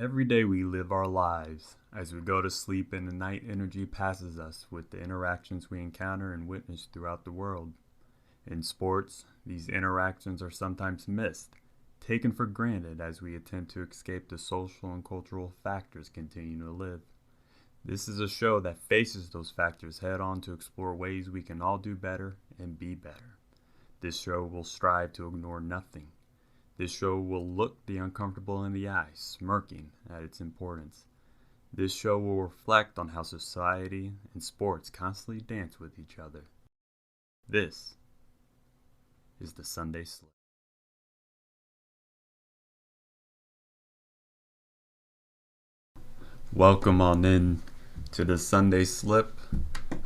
Every day we live our lives. As we go to sleep and the night energy passes us with the interactions we encounter and witness throughout the world. In sports, these interactions are sometimes missed, taken for granted as we attempt to escape the social and cultural factors continuing to live. This is a show that faces those factors head on to explore ways we can all do better and be better. This show will strive to ignore nothing. This show will look the uncomfortable in the eye, smirking at its importance. This show will reflect on how society and sports constantly dance with each other. This is the Sunday Slip. Welcome on in to the Sunday Slip.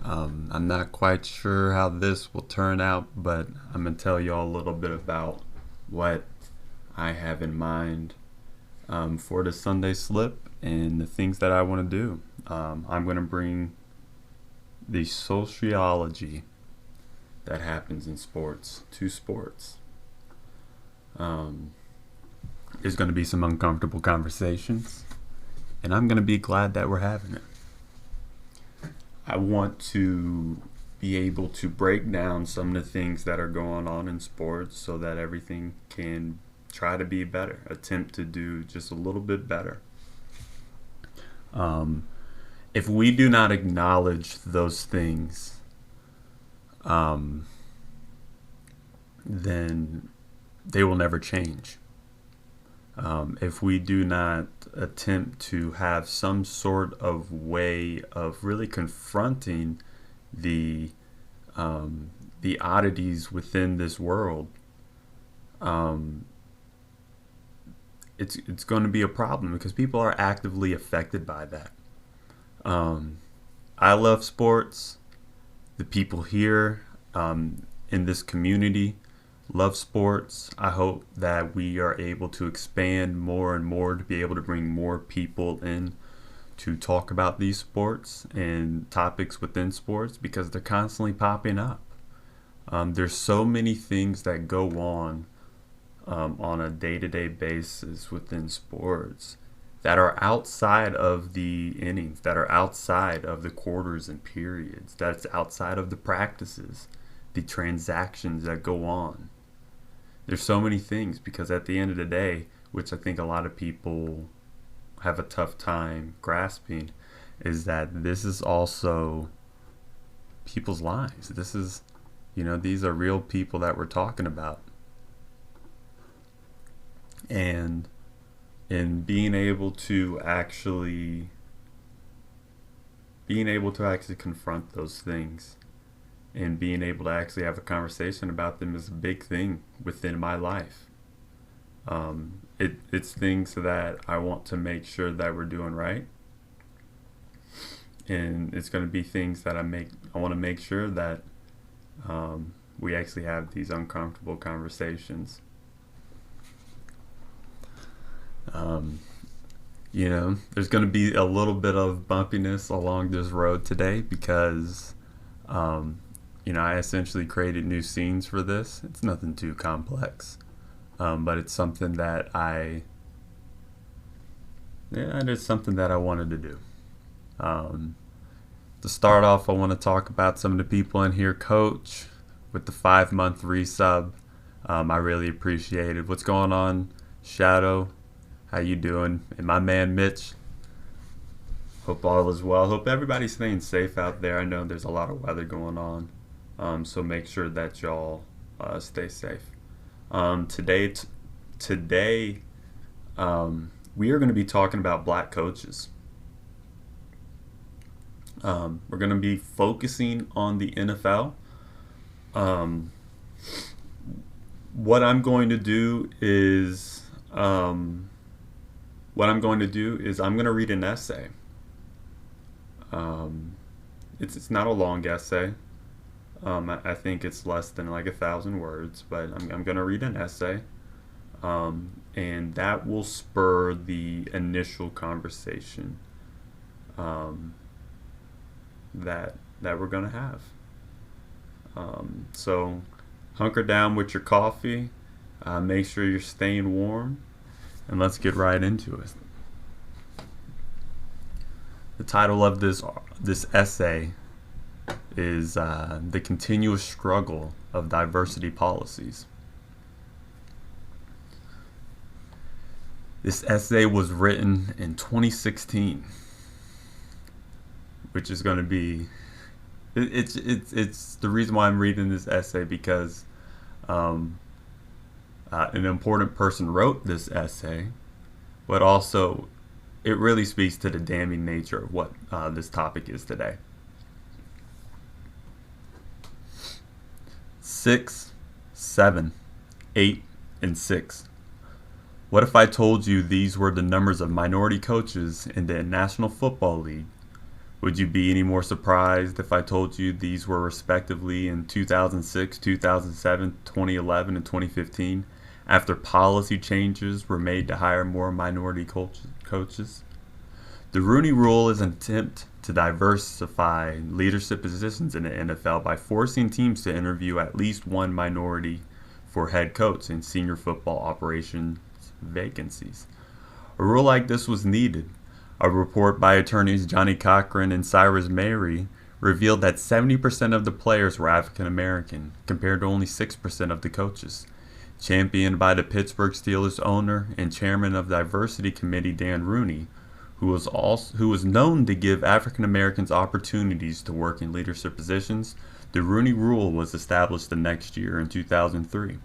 I'm not quite sure how this will turn out, but I'm going to tell you all a little bit about what I have in mind for the Sunday Slip and the things that I want to do. I'm going to bring the sociology that happens in sports to sports. There's going to be some uncomfortable conversations, and I'm going to be glad that we're having it. I want to be able to break down some of the things that are going on in sports so that everything can try to be better, attempt to do just a little bit better. If we do not acknowledge those things, then they will never change. If we do not attempt to have some sort of way of really confronting the oddities within this world, it's going to be a problem because people are actively affected by that. I love sports. The people here in this community love sports. I hope that we are able to expand more and more to be able to bring more people in to talk about these sports and topics within sports because they're constantly popping up. There's so many things that go on a day-to-day basis within sports that are outside of the innings, that are outside of the quarters and periods, that's outside of the practices, the transactions that go on. There's so many things because at the end of the day, which I think a lot of people have a tough time grasping, is that this is also people's lives. This is, these are real people that we're talking about. And in being able to actually confront those things and being able to actually have a conversation about them is a big thing within my life. It's things that I want to make sure that we're doing right, and it's going to be things that I want to make sure that we actually have these uncomfortable conversations. There's going to be a little bit of bumpiness along this road today because I essentially created new scenes for this. It's nothing too complex, but it's something that it's something that I wanted to do. To start off, I want to talk about some of the people in here. Coach with the 5-month resub, I really appreciate it. What's going on, Shadow? How you doing? And my man Mitch, hope all is well. Hope everybody's staying safe out there. I know there's a lot of weather going on, so make sure that y'all stay safe. Today, we are going to be talking about black coaches. We're going to be focusing on the NFL. What I'm going to do is I'm going to read an essay. It's not a long essay. I think it's less than like 1,000 words, but I'm going to read an essay, and that will spur the initial conversation that we're going to have. So hunker down with your coffee, make sure you're staying warm, and let's get right into it. The title of this essay is The Continuous Struggle of Diversity Policies. This essay was written in 2016, which is going to be it's the reason why I'm reading this essay, because an important person wrote this essay, but also it really speaks to the damning nature of what this topic is today. 6, 7, 8, and 6. What if I told you these were the numbers of minority coaches in the National Football League? Would you be any more surprised if I told you these were respectively in 2006, 2007, 2011, and 2015, after policy changes were made to hire more minority coaches? The Rooney Rule is an attempt to diversify leadership positions in the NFL by forcing teams to interview at least one minority for head coach and senior football operations vacancies. A rule like this was needed. A report by attorneys Johnny Cochran and Cyrus Mary revealed that 70% of the players were African American, compared to only 6% of the coaches. Championed by the Pittsburgh Steelers owner and chairman of the Diversity Committee Dan Rooney, who was known to give African Americans opportunities to work in leadership positions, the Rooney Rule was established the next year in 2003.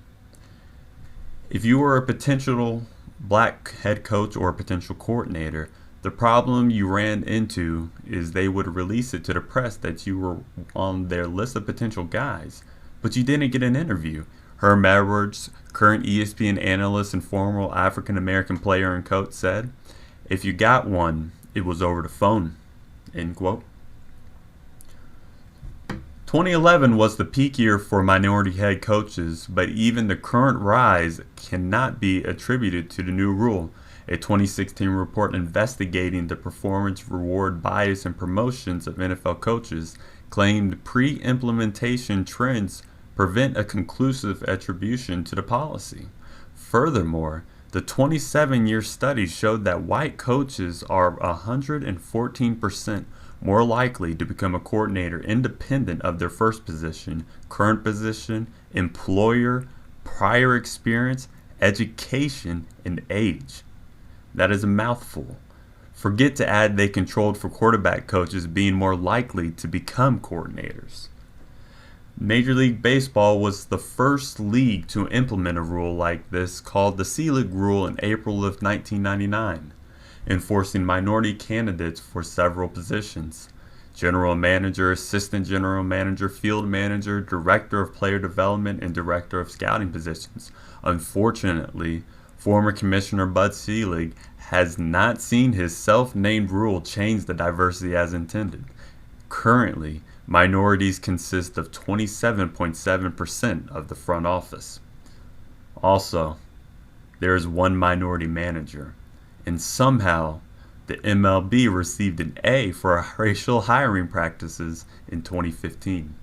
If you were a potential black head coach or a potential coordinator, the problem you ran into is they would release it to the press that you were on their list of potential guys, but you didn't get an interview. Herm Edwards, current ESPN analyst and former African American player and coach, said, "If you got one, it was over the phone." End quote. 2011 was the peak year for minority head coaches, but even the current rise cannot be attributed to the new rule. A 2016 report investigating the performance reward bias and promotions of NFL coaches claimed pre-implementation trends prevent a conclusive attribution to the policy. Furthermore, the 27-year study showed that white coaches are 114% more likely to become a coordinator independent of their first position, current position, employer, prior experience, education, and age. That is a mouthful. Forget to add they controlled for quarterback coaches being more likely to become coordinators. Major League Baseball was the first league to implement a rule like this, called the C-League Rule, in April of 1999, enforcing minority candidates for several positions: general manager, assistant general manager, field manager, director of player development, and director of scouting positions. Unfortunately, former Commissioner Bud Selig has not seen his self-named rule change the diversity as intended. Currently, minorities consist of 27.7% of the front office. Also, there is one minority manager, and somehow the MLB received an A for racial hiring practices in 2015.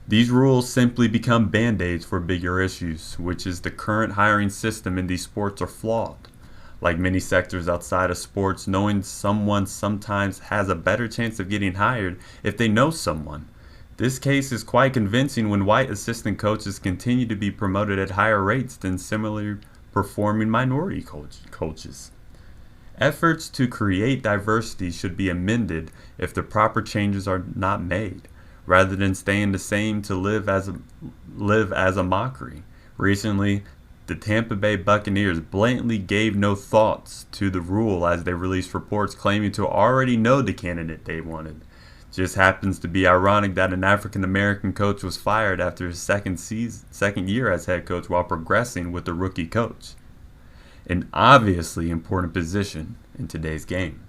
These rules simply become band-aids for bigger issues, which is the current hiring system in these sports are flawed. Like many sectors outside of sports, knowing someone sometimes has a better chance of getting hired if they know someone. This case is quite convincing when white assistant coaches continue to be promoted at higher rates than similarly performing minority coaches. Efforts to create diversity should be amended if the proper changes are not made, rather than staying the same to live as a mockery. Recently, the Tampa Bay Buccaneers blatantly gave no thoughts to the rule as they released reports claiming to already know the candidate they wanted. Just happens to be ironic that an African American coach was fired after his second year as head coach while progressing with the rookie coach. An obviously important position in today's game.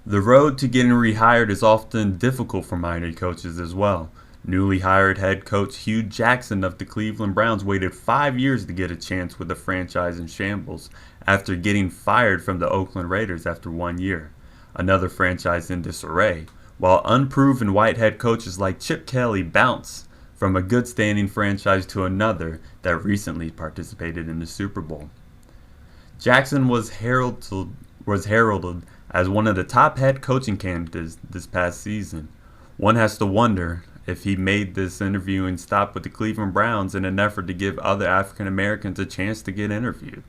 The road to getting rehired is often difficult for minority coaches as well. Newly hired head coach Hugh Jackson of the Cleveland Browns waited 5 years to get a chance with the franchise in shambles after getting fired from the Oakland Raiders after 1 year. Another franchise in disarray, while unproven white head coaches like Chip Kelly bounce from a good standing franchise to another that recently participated in the Super Bowl. Jackson was heralded was heralded as one of the top head coaching candidates this past season. One has to wonder if he made this interviewing stop with the Cleveland Browns in an effort to give other African Americans a chance to get interviewed.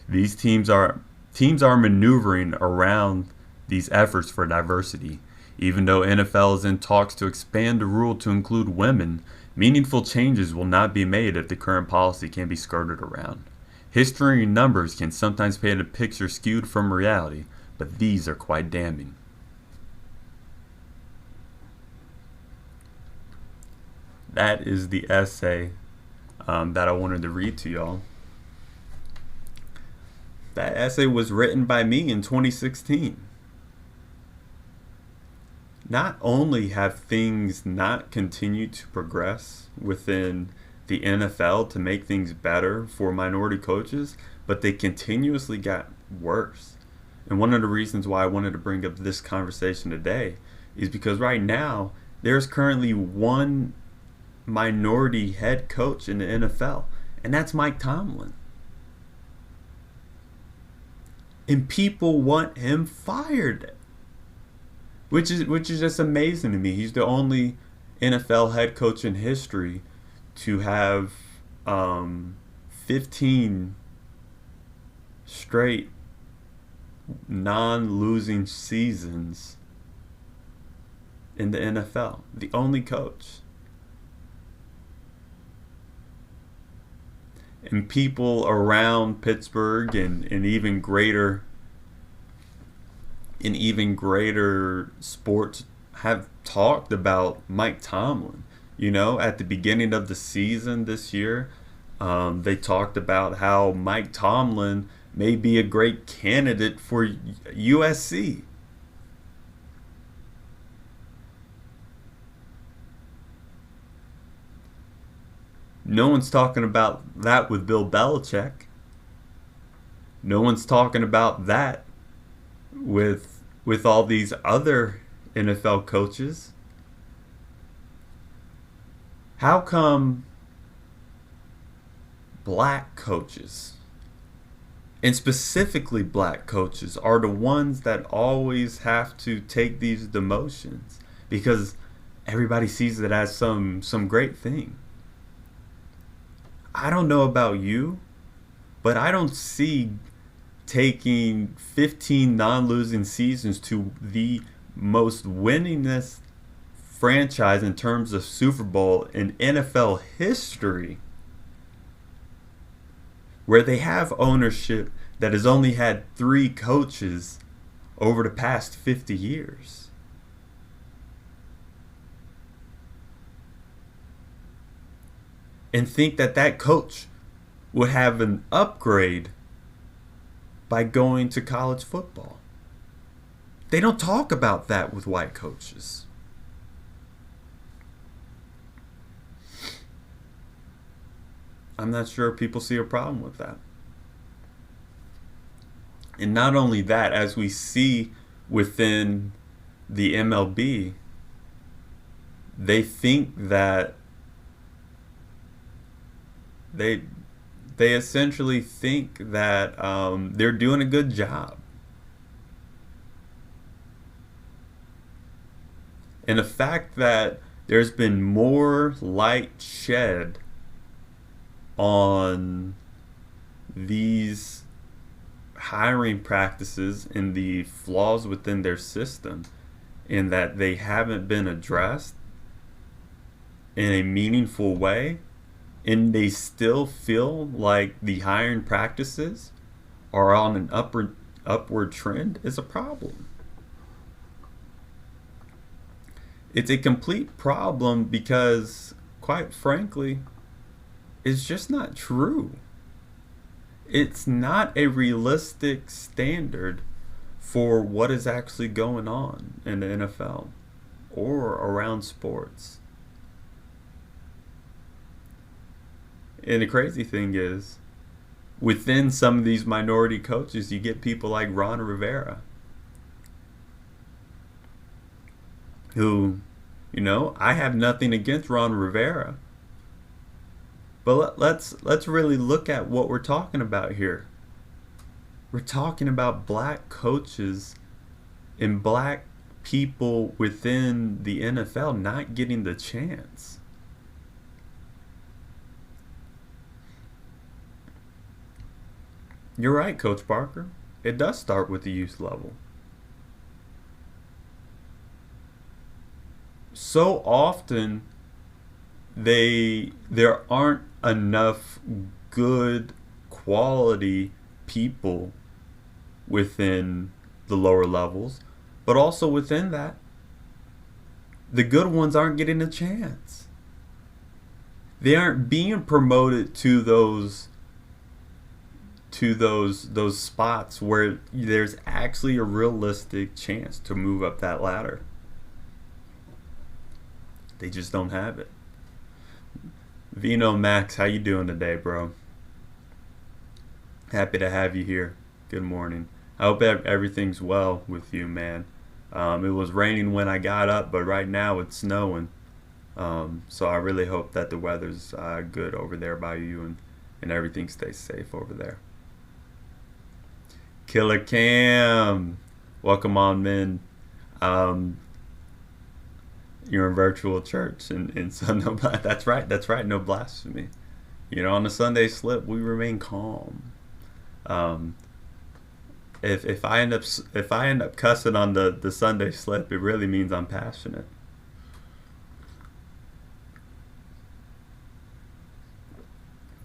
These teams are maneuvering around these efforts for diversity. Even though NFL is in talks to expand the rule to include women, meaningful changes will not be made if the current policy can be skirted around. History and numbers can sometimes paint a picture skewed from reality, but these are quite damning. That is the essay that I wanted to read to y'all. That essay was written by me in 2016. Not only have things not continued to progress within the NFL to make things better for minority coaches, but they continuously got worse. And one of the reasons why I wanted to bring up this conversation today is because right now there's currently one minority head coach in the NFL, and that's Mike Tomlin. And people want him fired, which is just amazing to me. He's the only NFL head coach in history to have 15 straight non-losing seasons in the NFL. The only coach. And people around Pittsburgh and even greater sports have talked about Mike Tomlin. You know, at the beginning of the season this year, they talked about how Mike Tomlin may be a great candidate for USC. No one's talking about that with Bill Belichick. No one's talking about that with all these other NFL coaches. How come black coaches, and specifically black coaches, are the ones that always have to take these demotions? Because everybody sees it as some great thing. I don't know about you, but I don't see taking 15 non-losing seasons to the most winningest franchise in terms of Super Bowl in NFL history, where they have ownership that has only had 3 coaches over the past 50 years. And think that coach would have an upgrade by going to college football. They don't talk about that with white coaches. I'm not sure people see a problem with that. And not only that, as we see within the MLB, they think that they essentially think that they're doing a good job. And the fact that there's been more light shed on these hiring practices and the flaws within their system, in that they haven't been addressed in a meaningful way, and they still feel like the hiring practices are on an upward trend, is a problem. It's a complete problem because, quite frankly, it's just not true. It's not a realistic standard for what is actually going on in the NFL or around sports. And the crazy thing is, within some of these minority coaches, you get people like Ron Rivera, who, you know, I have nothing against Ron Rivera, but let's really look at what we're talking about here. We're talking about black coaches and black people within the NFL not getting the chance. You're right, Coach Parker. It does start with the youth level. So often there aren't enough good quality people within the lower levels, but also within that, the good ones aren't getting a chance. They aren't being promoted to those spots where there's actually a realistic chance to move up that ladder. They just don't have it. Vino Max, how you doing today, bro? Happy to have you here. Good morning. I hope everything's well with you, man. It was raining when I got up, but right now it's snowing. So I really hope that the weather's good over there by you and everything stays safe over there. Killer Cam, welcome on, men. You're in virtual church, and so no, that's right, no blasphemy. On the Sunday slip, we remain calm. If I end up cussing on the Sunday slip, it really means I'm passionate.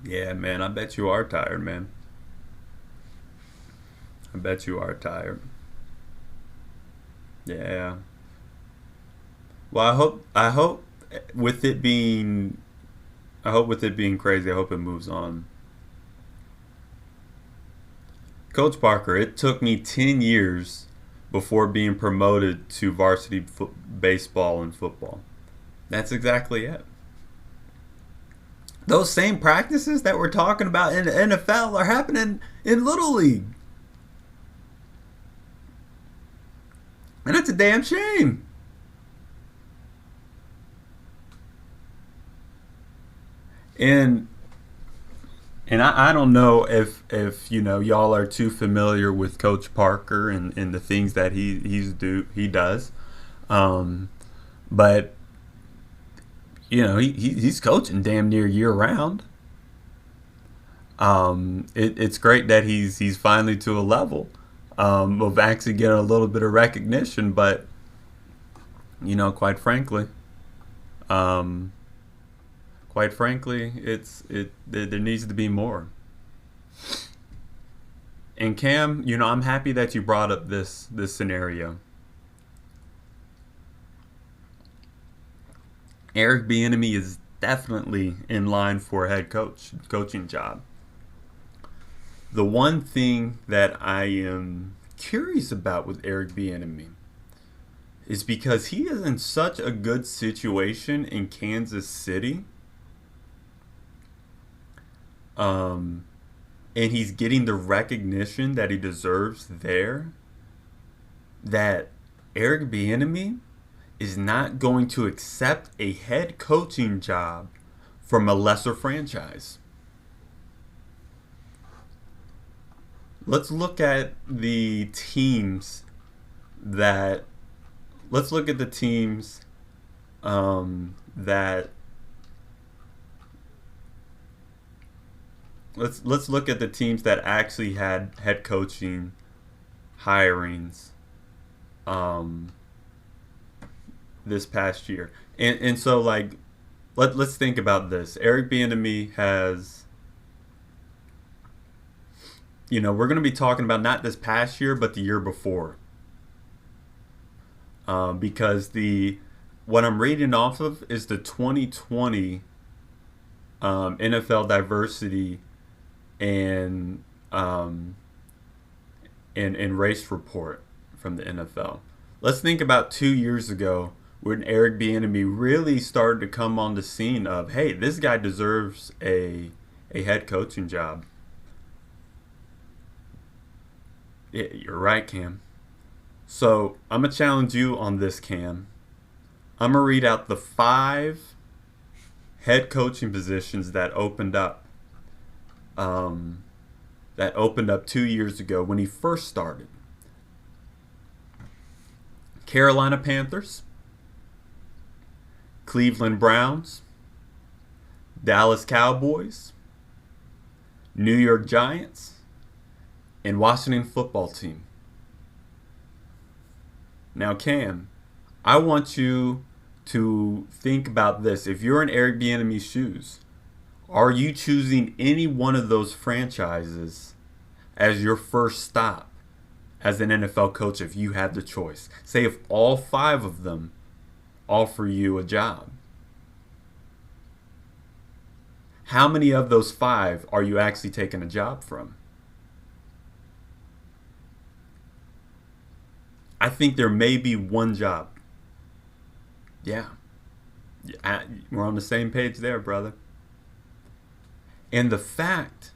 Yeah, man, I bet you are tired, man. I bet you are tired. Yeah. Well, I hope with it being crazy, I hope it moves on. Coach Parker, it took me 10 years before being promoted to varsity baseball and football. That's exactly it. Those same practices that we're talking about in the NFL are happening in Little League. And that's a damn shame. And I don't know if y'all are too familiar with Coach Parker and the things that he does, but he's coaching damn near year round. It's great that he's finally to a level of actually getting a little bit of recognition, but quite frankly, there needs to be more. And Cam, I'm happy that you brought up this scenario. Eric Bieniemy is definitely in line for a head coaching job. The one thing that I am curious about with Eric Bieniemy is because he is in such a good situation in Kansas City. And he's getting the recognition that he deserves there, that Eric Bieniemy is not going to accept a head coaching job from a lesser franchise. Let's look at the teams that let's look at the teams that let's look at the teams that actually had head coaching hirings this past year. And so let's think about this. Eric Bieniemy has, we're going to be talking about not this past year but the year before. Because what I'm reading off of is the 2020 NFL diversity and race report from the NFL. Let's think about 2 years ago when Eric Bieniemy really started to come on the scene of, hey, this guy deserves a head coaching job. Yeah, you're right, Cam. So I'm going to challenge you on this, Cam. I'm going to read out the 5 head coaching positions that opened up that opened up 2 years ago when he first started. Carolina Panthers, Cleveland Browns, Dallas Cowboys, New York Giants, and Washington Football Team. Now, Cam, I want you to think about this. If you're in Eric Bieniemy's shoes, are you choosing any one of those franchises as your first stop as an NFL coach if you had the choice? Say if all 5 of them offer you a job. How many of those 5 are you actually taking a job from? I think there may be one job. Yeah. We're on the same page there, brother. And the fact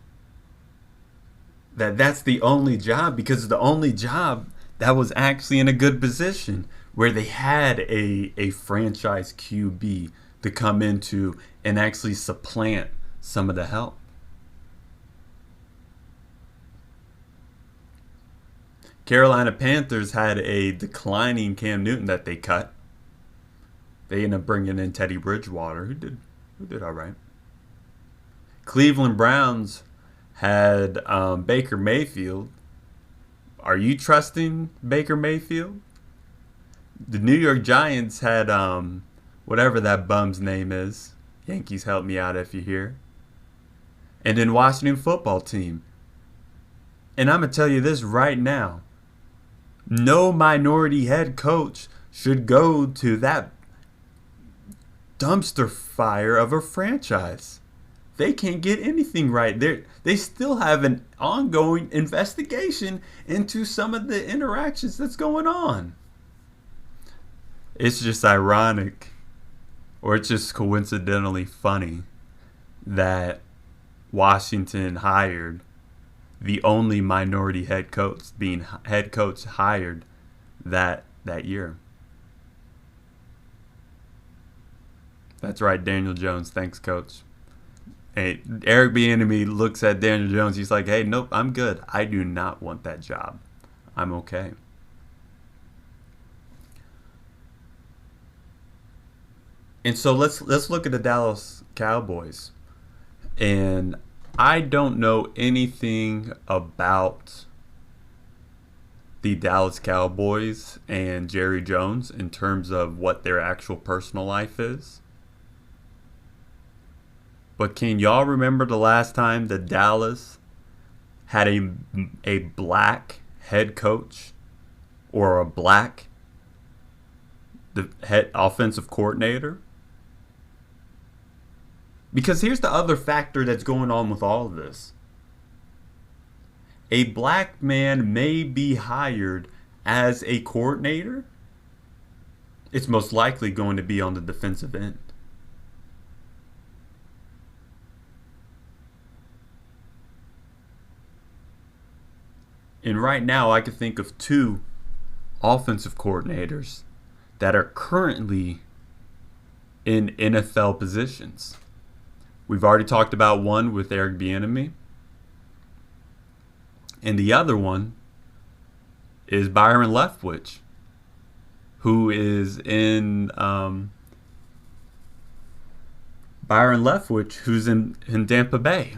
that that's the only job, because it's the only job that was actually in a good position where they had a franchise QB to come into and actually supplant some of the help. Carolina Panthers had a declining Cam Newton that they cut. They ended up bringing in Teddy Bridgewater, who did all right. Cleveland Browns had Baker Mayfield. Are you trusting Baker Mayfield? The New York Giants had whatever that bum's name is. Yankees, help me out if you're here. And then Washington Football Team. And I'm going to tell you this right now. No minority head coach should go to that dumpster fire of a franchise. They can't get anything right. They still have an ongoing investigation into some of the interactions that's going on. It's just ironic, or it's just coincidentally funny that Washington hired the only minority head coach, being head coach hired that year. That's right, Daniel Jones. Thanks, coach. Hey, Eric Bieniemy looks at Daniel Jones. He's like, hey, nope, I'm good. I do not want that job. I'm okay. And so let's look at the Dallas Cowboys. And I don't know anything about the Dallas Cowboys and Jerry Jones in terms of what their actual personal life is. But can y'all remember the last time that Dallas had a black head coach or a black the head offensive coordinator? Because here's the other factor that's going on with all of this. A black man may be hired as a coordinator. It's most likely going to be on the defensive end. And right now, I can think of 2 offensive coordinators that are currently in NFL positions. We've already talked about one with Eric Bieniemy. And the other one is Byron Leftwich, who is in Byron Leftwich, who's in Tampa Bay.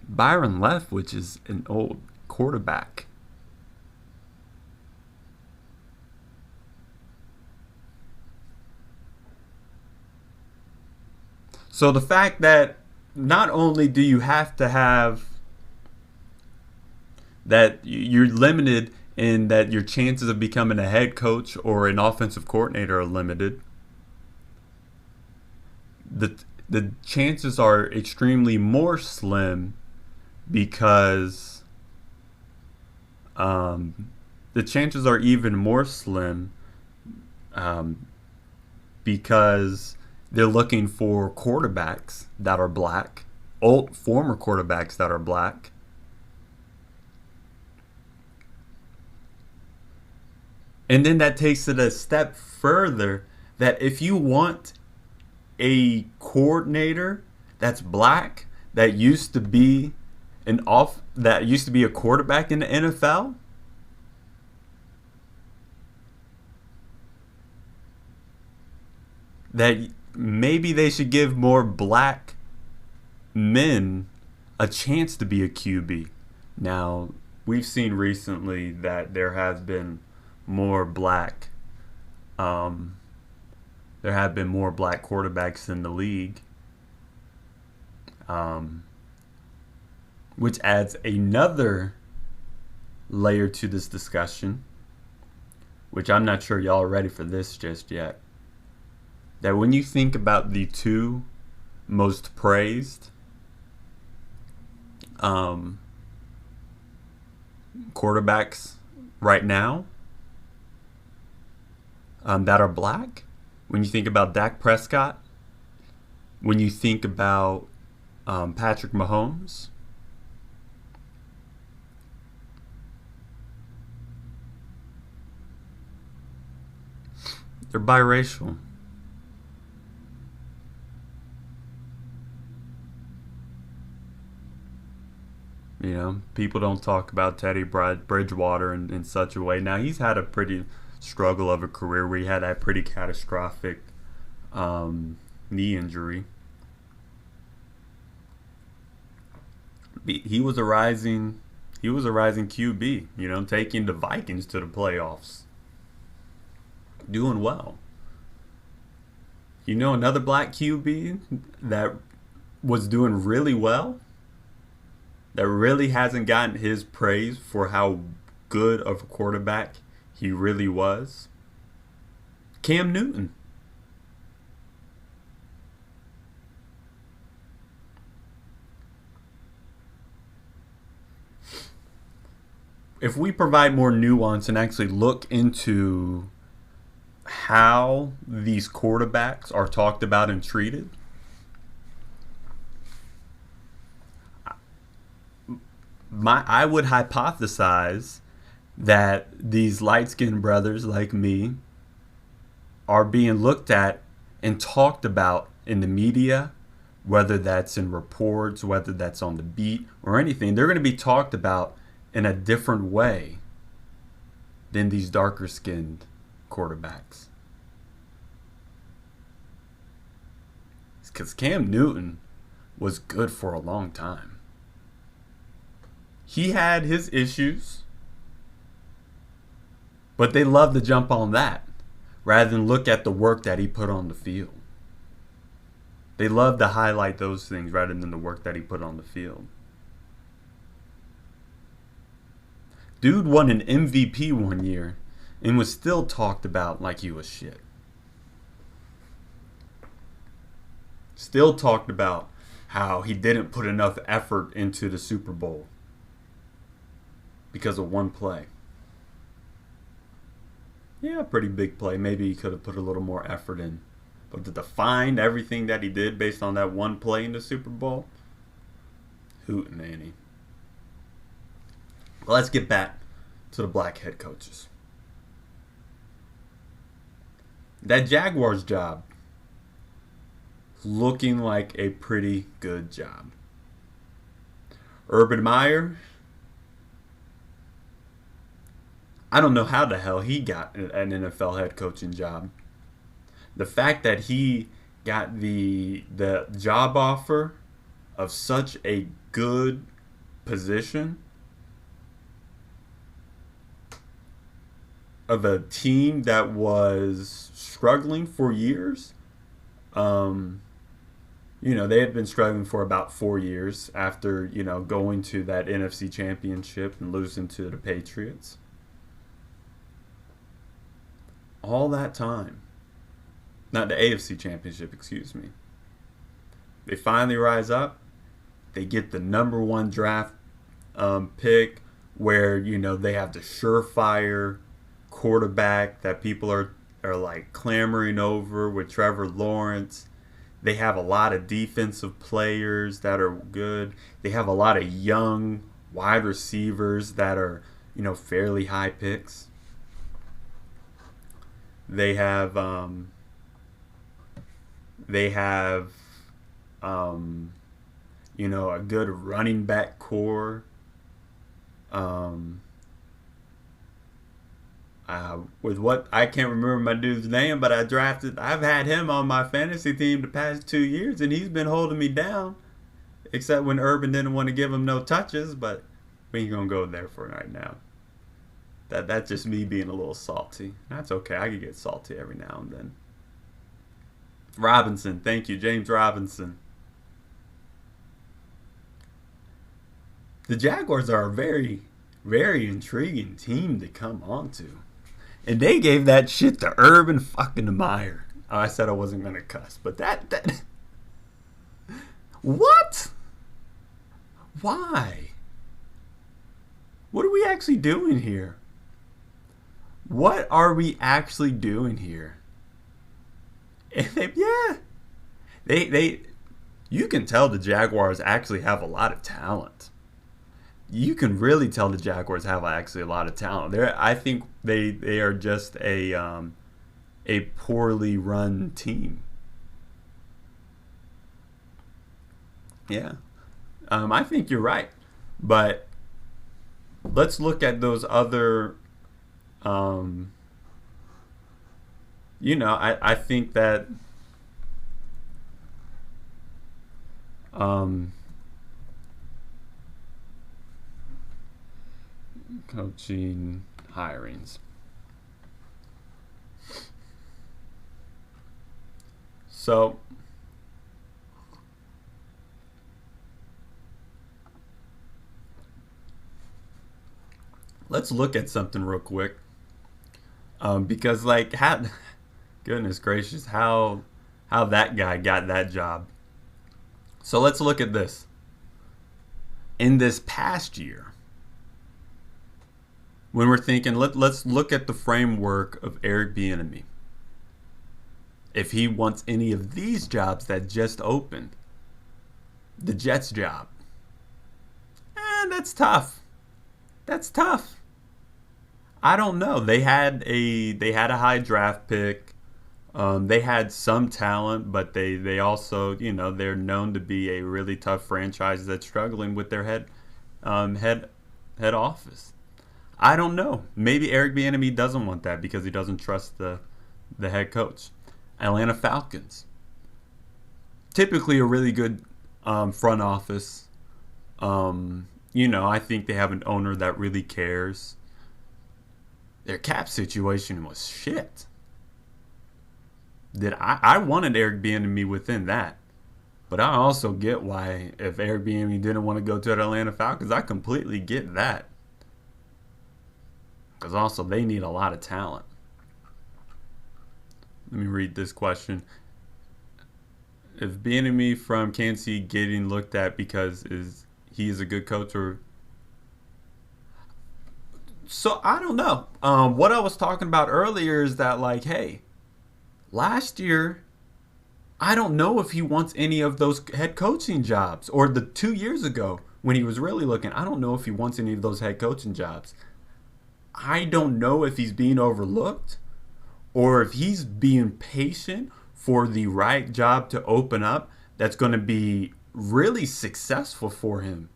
Byron Leftwich is an old quarterback. So the fact that not only do you have to have that you're limited in that your chances of becoming a head coach or an offensive coordinator are limited, the chances are extremely more slim because the chances are even more slim because they're looking for quarterbacks that are black, old former quarterbacks that are black. And then that takes it a step further that if you want a coordinator that's black, that used to be that used to be a quarterback in the NFL, that maybe they should give more black men a chance to be a QB. Now, we've seen recently that more black um, there have been more black quarterbacks in the league, um, which adds another layer to this discussion, which I'm not sure y'all are ready for this just yet. That when you think about the two most praised quarterbacks right now that are black, when you think about Dak Prescott, when you think about Patrick Mahomes, they're biracial. You know, people don't talk about Teddy Bridgewater in such a way. Now, he's had a pretty struggle of a career where he had that pretty catastrophic knee injury. He was a rising QB, you know, taking the Vikings to the playoffs. Doing well. You know, another black QB that was doing really well, that really hasn't gotten his praise for how good of a quarterback he really was? Cam Newton. If we provide more nuance and actually look into how these quarterbacks are talked about and treated, I would hypothesize that these light-skinned brothers like me are being looked at and talked about in the media, whether that's in reports, whether that's on the beat or anything. They're going to be talked about in a different way than these darker-skinned quarterbacks. Because Cam Newton was good for a long time. He had his issues, but they love to jump on that rather than look at the work that he put on the field. They love to highlight those things rather than the work that he put on the field. Dude won an MVP one year and was still talked about like he was shit. Still talked about how he didn't put enough effort into the Super Bowl because of one play. Yeah, pretty big play. Maybe he could have put a little more effort in. But to define everything that he did based on that one play in the Super Bowl, hootenanny. Well, let's get back to the black head coaches. That Jaguars job looking like a pretty good job. Urban Meyer, I don't know how the hell he got an NFL head coaching job. The fact that he got the job offer of such a good position of a team that was struggling for years. They had been struggling for about 4 years after, going to that NFC championship and losing to the Patriots. All that time. Not the AFC championship, excuse me. They finally rise up. They get the number one draft pick where, they have the surefire quarterback that people are like clamoring over with Trevor Lawrence. They have a lot of defensive players that are good. They have a lot of young wide receivers that are, fairly high picks. They have a good running back core. Um, with what I can't remember my dude's name, but I've had him on my fantasy team the past 2 years, and he's been holding me down. Except when Urban didn't want to give him no touches, but we ain't gonna go there for right now. That's just me being a little salty. That's okay. I can get salty every now and then. Robinson, thank you, James Robinson. The Jaguars are a very, very intriguing team to come on to. And they gave that shit to Urban fucking Meyer. Oh, I said I wasn't gonna cuss, but that what? Why? What are we actually doing here? What are we actually doing here? And they you can tell the Jaguars actually have a lot of talent. You can really tell the Jaguars have actually a lot of talent. I think they are just a poorly run team. Yeah, I think you're right, but let's look at those other. I think that coaching hirings. So let's look at something real quick. Because goodness gracious, how that guy got that job. So let's look at this. In this past year, when we're thinking, let's look at the framework of Eric Bieniemy. If he wants any of these jobs that just opened, the Jets job, that's tough. That's tough. I don't know. They had a high draft pick. They had some talent, but they also, they're known to be a really tough franchise that's struggling with their head office. I don't know. Maybe Eric Bieniemy doesn't want that because he doesn't trust the head coach. Atlanta Falcons, typically a really good front office. I think they have an owner that really cares. Their cap situation was shit. I wanted Eric Bieniemy within that, but I also get why if Eric Bieniemy didn't want to go to the Atlanta Falcons, I completely get that. Because also they need a lot of talent. Let me read this question. If Bieniemy from Kansas City getting looked at because he is a good coach or... So I don't know. What I was talking about earlier is that hey, last year, I don't know if he wants any of those head coaching jobs. Or the 2 years ago when he was really looking, I don't know if he wants any of those head coaching jobs. I don't know if he's being overlooked or if he's being patient for the right job to open up that's going to be really successful for him.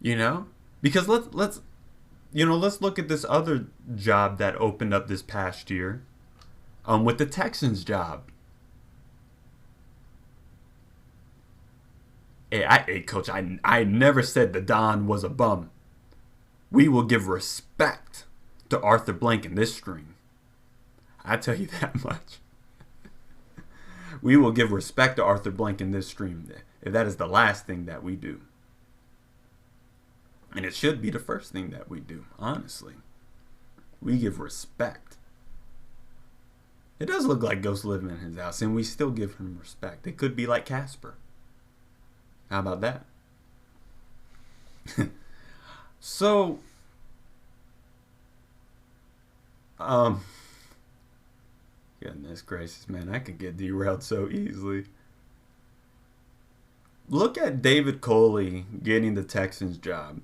Because let's look at this other job that opened up this past year with the Texans job. Hey, Coach, I never said the Don was a bum. We will give respect to Arthur Blank in this stream. I tell you that much. We will give respect to Arthur Blank in this stream if that is the last thing that we do. And it should be the first thing that we do, honestly. We give respect. It does look like Ghost living in his house, and we still give him respect. It could be like Casper. How about that? So, goodness gracious, man, I could get derailed so easily. Look at David Coley getting the Texans job.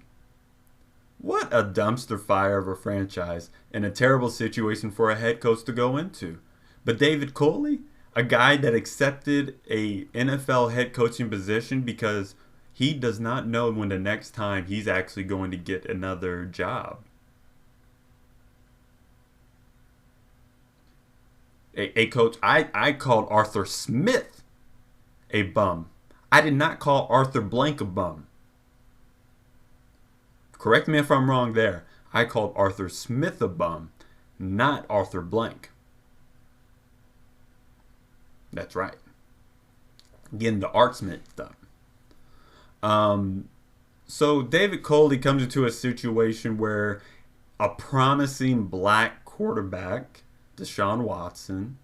What a dumpster fire of a franchise and a terrible situation for a head coach to go into. But David Coley, A guy that accepted a NFL head coaching position because he does not know when the next time he's actually going to get another job. A coach, I called Arthur Smith a bum. I did not call Arthur Blank a bum. Correct me if I'm wrong there. I called Arthur Smith a bum, not Arthur Blank. That's right. Getting the arts mixed up. So David Coley comes into a situation where a promising black quarterback, Deshaun Watson,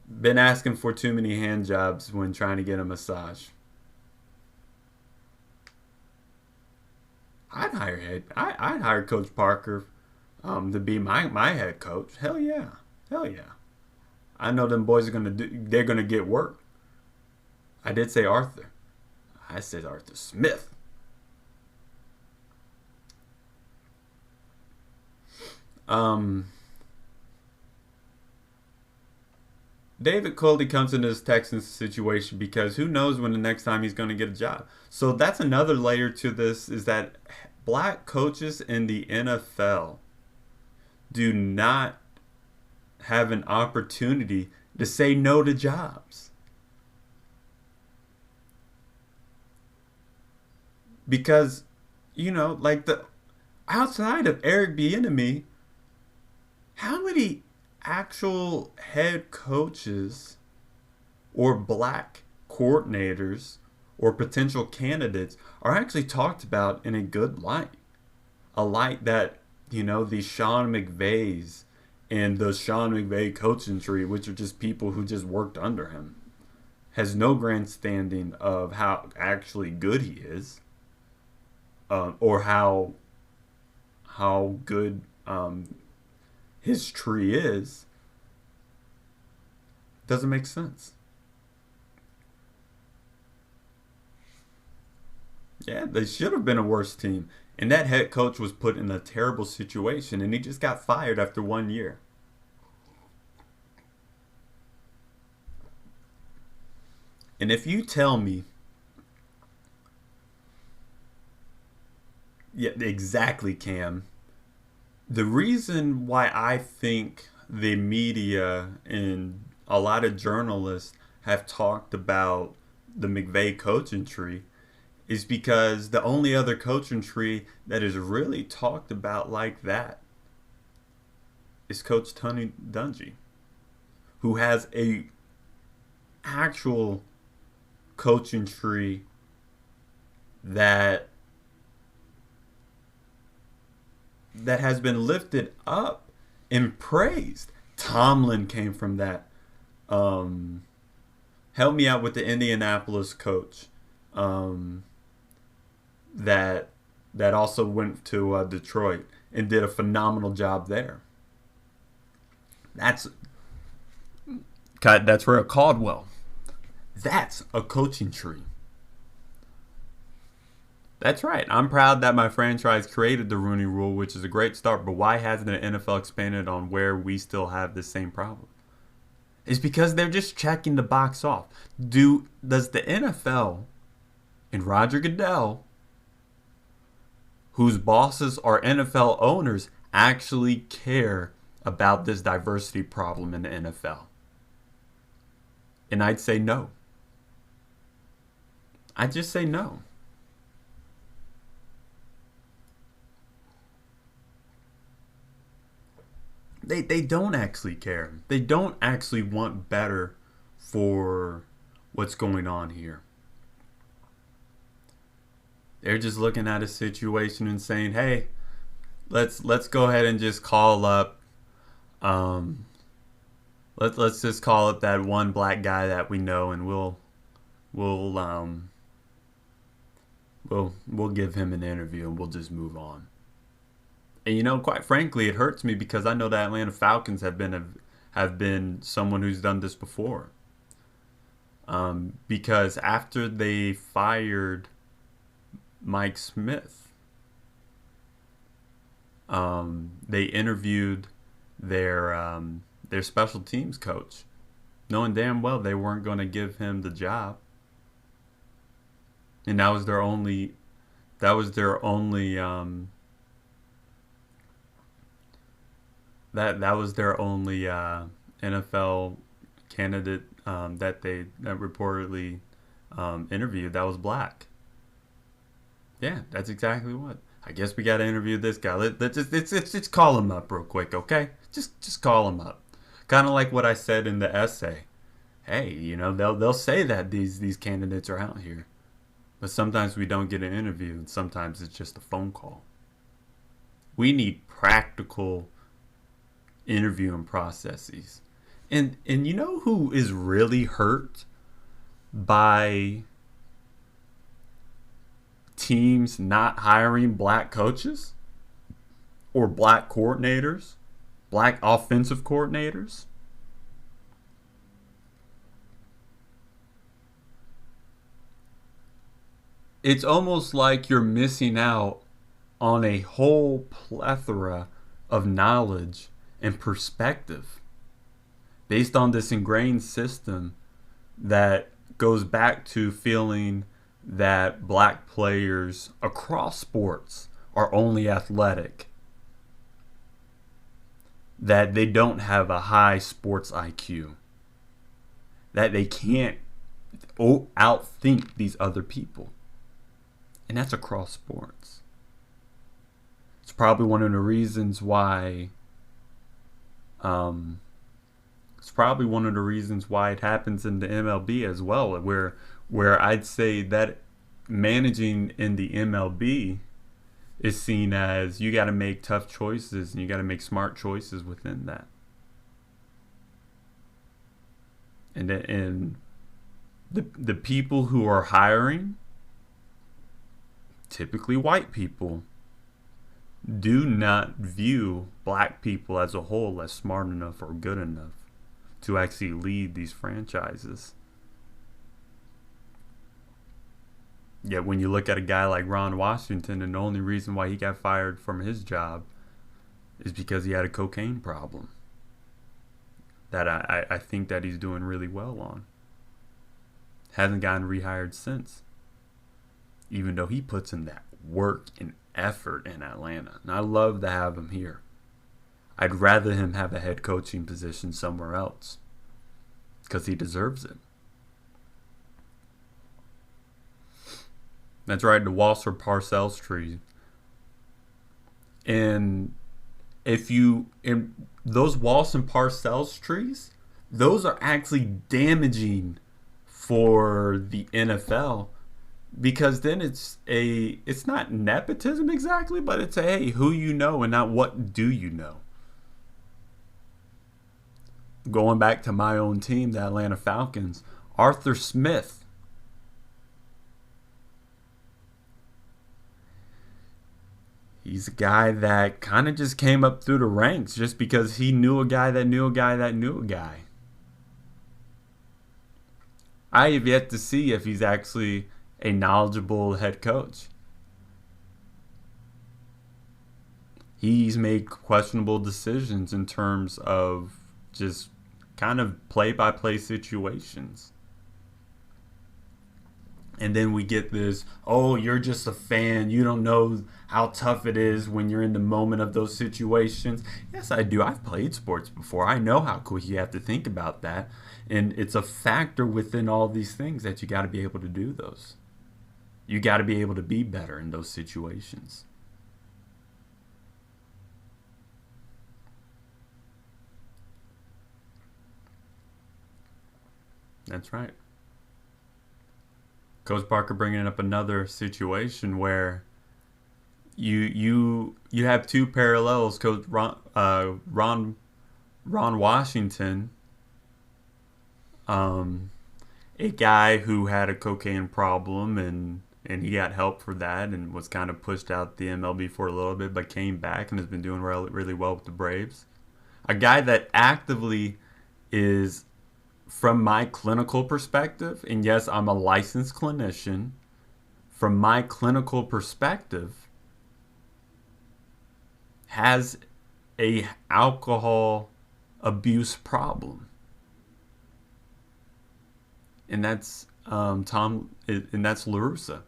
been asking for too many hand jobs when trying to get a massage. I'd hire Coach Parker to be my head coach. Hell yeah, hell yeah. I know them boys they're gonna get work. I did say Arthur. I said Arthur Smith. David Coley comes into this Texans situation because who knows when the next time he's going to get a job. So that's another layer to this, is that black coaches in the NFL do not have an opportunity to say no to jobs. Because, like the outside of Eric Bieniemy, how many actual head coaches or black coordinators or potential candidates are actually talked about in a good light? A light that, the Sean McVays and the Sean McVay coaching tree, which are just people who just worked under him, has no grandstanding of how actually good he is, or how good his tree is. Doesn't make sense. Yeah, they should have been a worse team. And that head coach was put in a terrible situation, and he just got fired after 1 year. And if you tell me, yeah, exactly, Cam. The reason why I think the media and a lot of journalists have talked about the McVay coaching tree is because the only other coaching tree that is really talked about like that is Coach Tony Dungy, who has a actual coaching tree that has been lifted up and praised. Tomlin came from that. Help me out with the Indianapolis coach that also went to Detroit and did a phenomenal job there. That's for a Caldwell. That's a coaching tree. That's right. I'm proud that my franchise created the Rooney Rule, which is a great start. But why hasn't the NFL expanded on where we still have the same problem? It's because they're just checking the box off. Does the NFL and Roger Goodell, whose bosses are NFL owners, actually care about this diversity problem in the NFL? And I'd say no. I'd just say no. They don't actually care. They don't actually want better for what's going on here. They're just looking at a situation and saying, "Hey, let's go ahead and just call up let's just call up that one black guy that we know, and we'll give him an interview and we'll just move on." And quite frankly, it hurts me because I know the Atlanta Falcons have been someone who's done this before. Because after they fired Mike Smith, they interviewed their special teams coach, knowing damn well they weren't going to give him the job, and that was their only that was their only NFL candidate that reportedly interviewed that was black. Yeah, that's exactly what. I guess we got to interview this guy. Let's just call him up real quick, okay? Just call him up. Kind of like what I said in the essay. Hey, they'll say that these candidates are out here, but sometimes we don't get an interview, and sometimes it's just a phone call. We need practical interviewing processes. And you know who is really hurt by teams not hiring black coaches or black coordinators, black offensive coordinators? It's almost like you're missing out on a whole plethora of knowledge and perspective based on this ingrained system that goes back to feeling that black players across sports are only athletic, that they don't have a high sports IQ, that they can't outthink these other people. And that's across sports. It's probably one of the reasons why it happens in the MLB as well, where I'd say that managing in the MLB is seen as you got to make tough choices and you got to make smart choices within that. And the people who are hiring, typically white people, do not view black people as a whole as smart enough or good enough to actually lead these franchises. Yet when you look at a guy like Ron Washington, and the only reason why he got fired from his job is because he had a cocaine problem that I think that he's doing really well on. Hasn't gotten rehired since, even though he puts in that work and effort in Atlanta. And I love to have him here. I'd rather him have a head coaching position somewhere else because he deserves it. That's right, the Walser Parcells tree. And in those Walser Parcells trees, those are actually damaging for the NFL, because then it's not nepotism exactly, but it's hey, who you know and not what do you know. Going back to my own team, the Atlanta Falcons, Arthur Smith. He's a guy that kind of just came up through the ranks just because he knew a guy that knew a guy that knew a guy. I have yet to see if he's actually a knowledgeable head coach. He's made questionable decisions in terms of just kind of play-by-play situations. And then we get this, oh, you're just a fan. You don't know how tough it is when you're in the moment of those situations. Yes, I do. I've played sports before. I know how quick you have to think about that. And it's a factor within all these things that you got to be able to do those. You got to be able to be better in those situations. That's right. Coach Parker bringing up another situation where you have two parallels. Coach Ron Washington, a guy who had a cocaine problem and he got help for that and was kind of pushed out the MLB for a little bit, but came back and has been doing really well with the Braves. A guy that actively is, from my clinical perspective, and yes, I'm a licensed clinician, from my clinical perspective, has a alcohol abuse problem, and that's and that's LaRussa.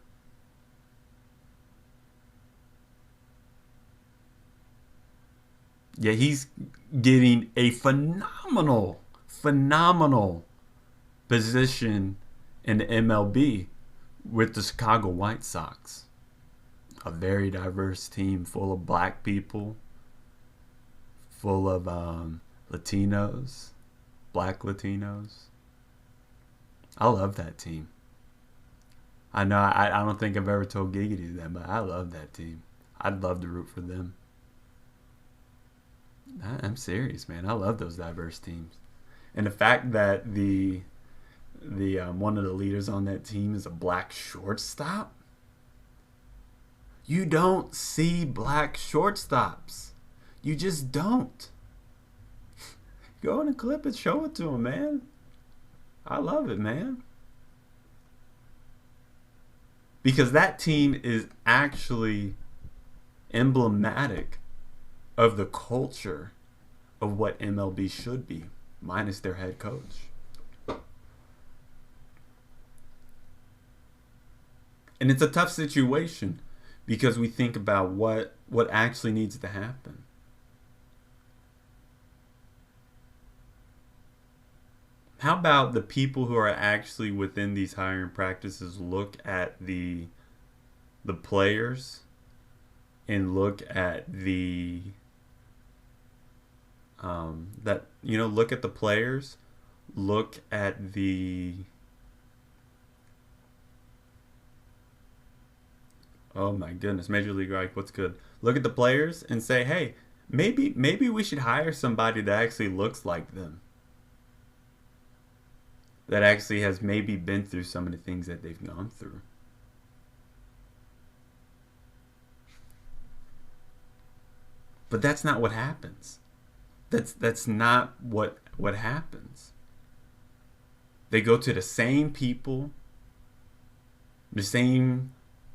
Yeah, he's getting a phenomenal position in the MLB with the Chicago White Sox. A very diverse team full of black people, full of Latinos, black Latinos. I love that team. I know I don't think I've ever told Giggity that, but I love that team. I'd love to root for them. I'm serious, man. I love those diverse teams, and the fact that the one of the leaders on that team is a black shortstop. You don't see black shortstops. You just don't. Go in a clip and show it to him, man. I love it, man. Because that team is actually emblematic of the culture of what MLB should be, minus their head coach. And it's a tough situation because we think about what actually needs to happen. How about the people who are actually within these hiring practices look at the players and look at the look at the players, look at the oh my goodness, Major League Reich, what's good? Look at the players and say, hey, maybe we should hire somebody that actually looks like them. That actually has maybe been through some of the things that they've gone through. But that's not what happens. That's not what happens. They go to the same people, the same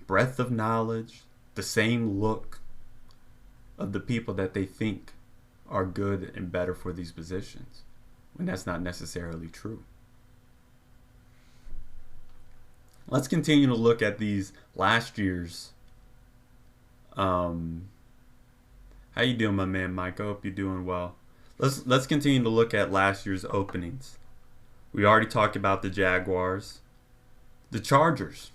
breadth of knowledge, the same look of the people that they think are good and better for these positions, when that's not necessarily true. Let's continue to look at these last year's. How you doing, my man, Mike? I hope you're doing well. Let's continue to look at last year's openings. We already talked about the Jaguars, the Chargers.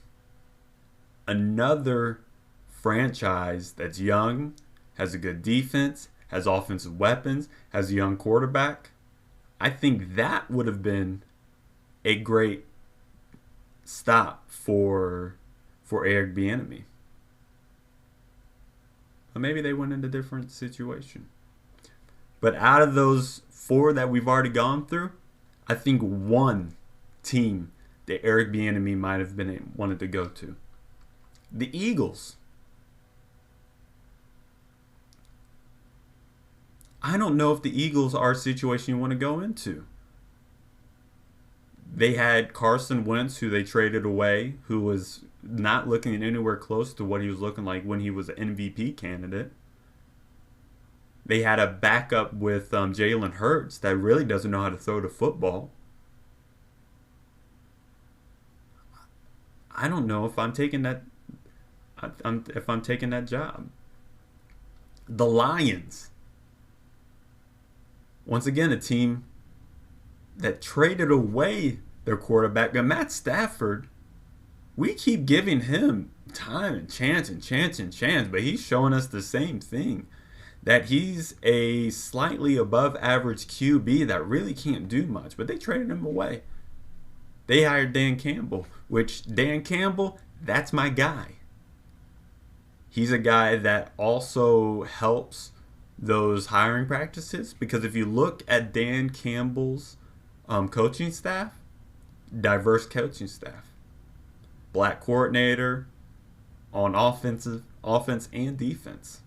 Another franchise that's young, has a good defense, has offensive weapons, has a young quarterback. I think that would have been a great stop for Eric Bieniemy. But maybe they went in a different situation. But out of those four that we've already gone through, I think one team that Eric Bieniemy might have wanted to go to. The Eagles. I don't know if the Eagles are a situation you want to go into. They had Carson Wentz, who they traded away, who was not looking anywhere close to what he was looking like when he was an MVP candidate. They had a backup with Jalen Hurts that really doesn't know how to throw the football. I don't know if I'm taking that. If I'm taking that job. The Lions. Once again, a team that traded away their quarterback. And Matt Stafford, we keep giving him time and chance, but he's showing us the same thing. That he's a slightly above average QB that really can't do much. But they traded him away. They hired Dan Campbell, which Dan Campbell, that's my guy. He's a guy that also helps those hiring practices, because if you look at Dan Campbell's coaching staff, diverse coaching staff, black coordinator on offense and defense.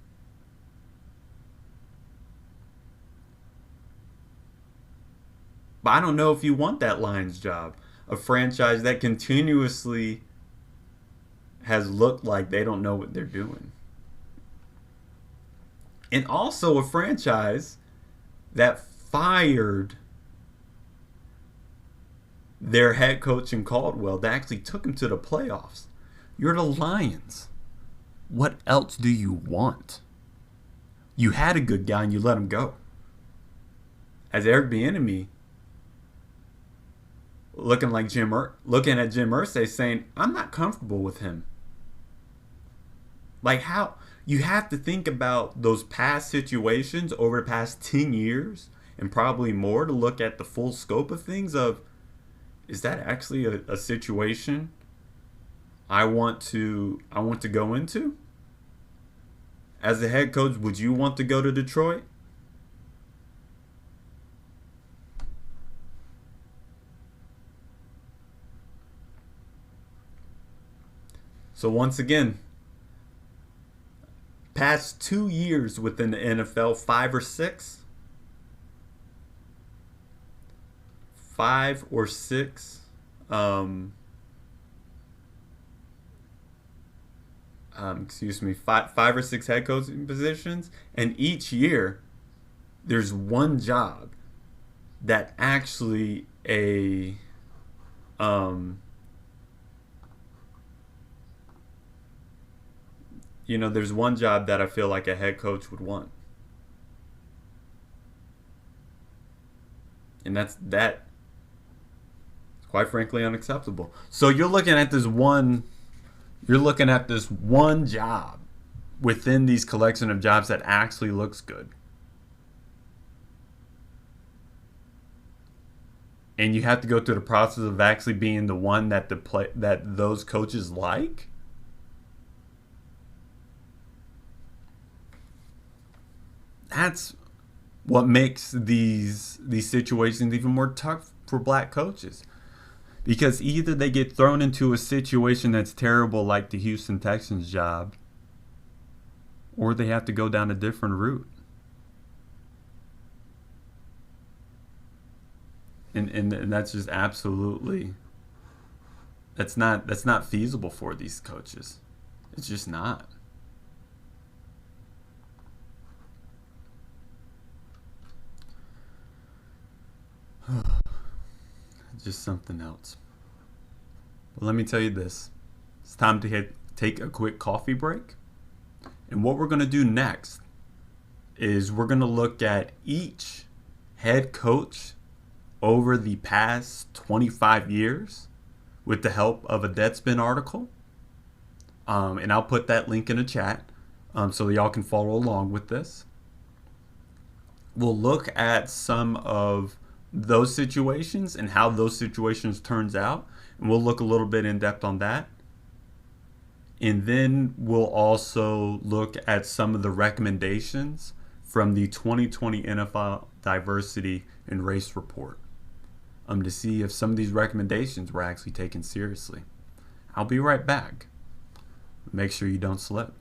But I don't know if you want that Lions job, a franchise that continuously has looked like they don't know what they're doing. and also a franchise that fired their head coach in Caldwell that actually took him to the playoffs. You're the Lions. What else do you want? You had a good guy and you let him go. As Eric Bieniemy looking at Jim Irsay saying, "I'm not comfortable with him." Like how you have to think about those past situations over the past 10 years and probably more to look at the full scope of things of is that actually a situation I want to go into? As the head coach, would you want to go to Detroit? So once again, past 2 years within the NFL, five or six, um, five or six head coaching positions, and each year there's one job that actually um, there's one job that I feel like a head coach would want, and that is quite frankly unacceptable. So you're looking at this one job within these collection of jobs that actually looks good. And you have to go through the process of actually being the one that those coaches like. That's what makes these situations even more tough for black coaches. Because either they get thrown into a situation that's terrible like the Houston Texans job, or they have to go down a different route. And that's just absolutely that's not feasible for these coaches. It's just not. Just something else. But let me tell you this. It's time to take a quick coffee break. And what we're going to do next is we're going to look at each head coach over the past 25 years with the help of a Deadspin article. And I'll put that link in the chat so y'all can follow along with this. We'll look at some of those situations and how those situations turns out, and we'll look a little bit in depth on that. And then we'll also look at some of the recommendations from the 2020 NFL Diversity and Race Report to see if some of these recommendations were actually taken seriously. I'll be right back. Make sure you don't slip.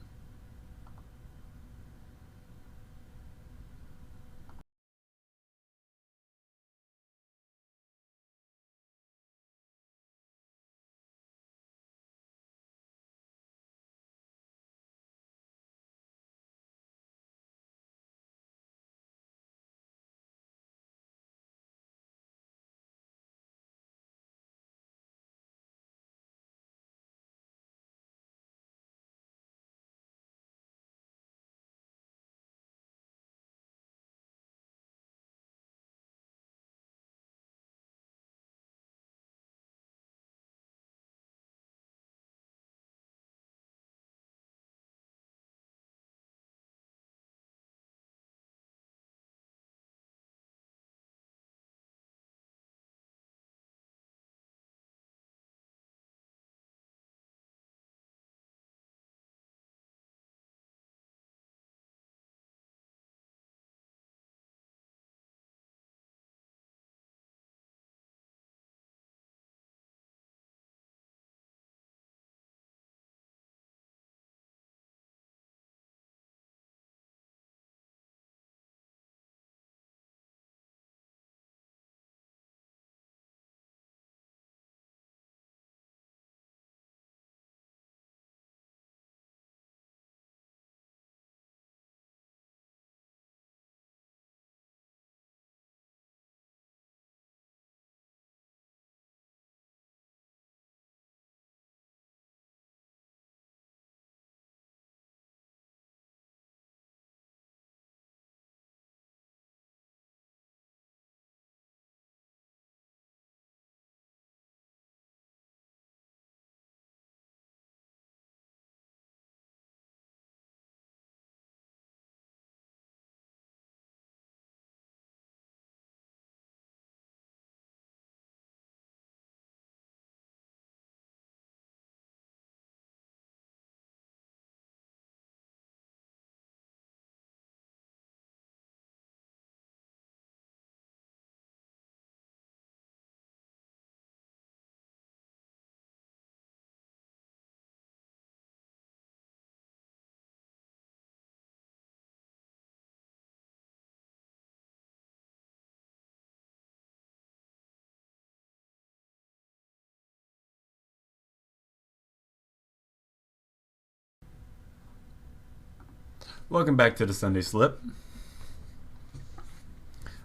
Welcome back to the Sunday Slip.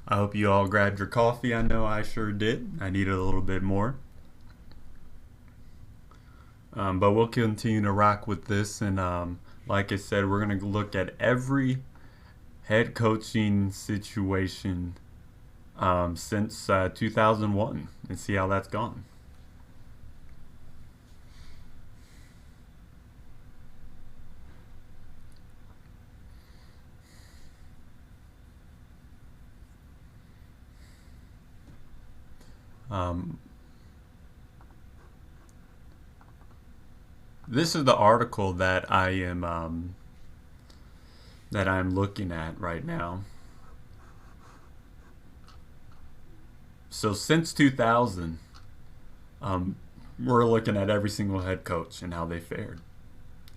I hope you all grabbed your coffee. I know I sure did. I needed a little bit more. But we'll continue to rock with this. And like I said, we're going to look at every head coaching situation since 2001 and see how that's gone. This is the article that I'm looking at right now. So since 2000, we're looking at every single head coach and how they fared.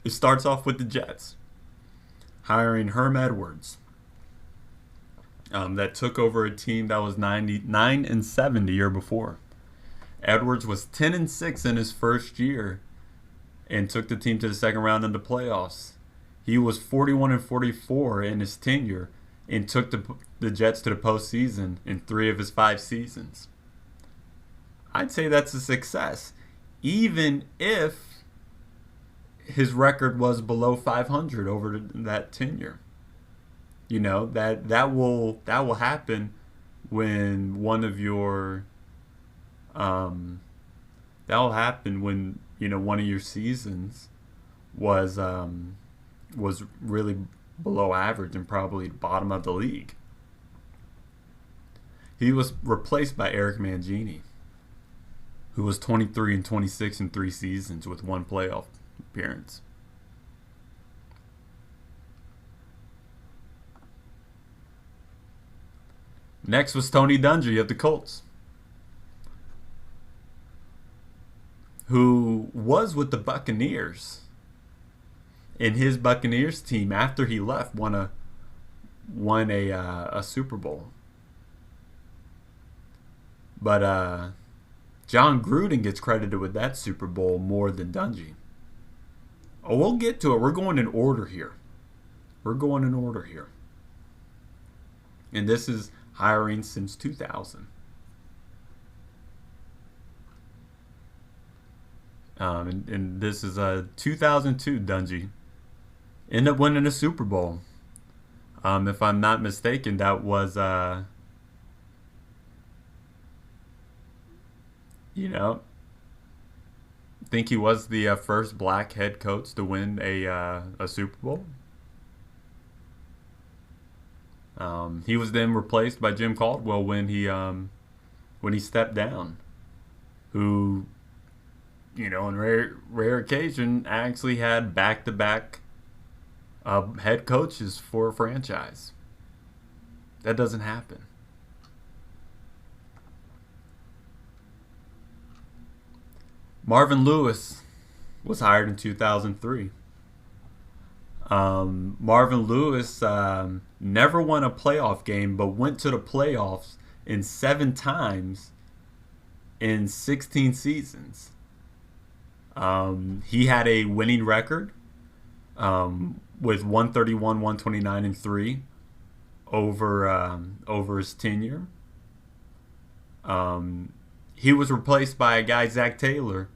It starts off with the Jets hiring Herm Edwards. That took over a team that was 9-7 the year before. Edwards was 10-6 in his first year and took the team to the second round in the playoffs. He was 41-44 in his tenure and took the Jets to the postseason in 3 of his 5 seasons. I'd say that's a success, even if his record was below 500 over that tenure. You know, that will happen when one of your that'll happen when, you know, one of your seasons was really below average and probably bottom of the league. He was replaced by Eric Mangini, who was 23-26 in 3 seasons with 1 playoff appearance. Next was Tony Dungy of the Colts, who was with the Buccaneers. And his Buccaneers team, after he left, won a Super Bowl. But John Gruden gets credited with that Super Bowl more than Dungy. Oh, we'll get to it. We're going in order here. And this is hiring since 2000. And this is 2002 Dungy. Ended up winning a Super Bowl. If I'm not mistaken, that was, I think he was the first black head coach to win a Super Bowl. He was then replaced by Jim Caldwell when he stepped down, who, you know, on rare occasion actually had back-to-back head coaches for a franchise. That doesn't happen. Marvin Lewis was hired in 2003. Marvin Lewis never won a playoff game, but went to the playoffs in 7 times in 16 seasons. He had a winning record with 131, 129, and 3 over his tenure. He was replaced by a guy, Zach Taylor,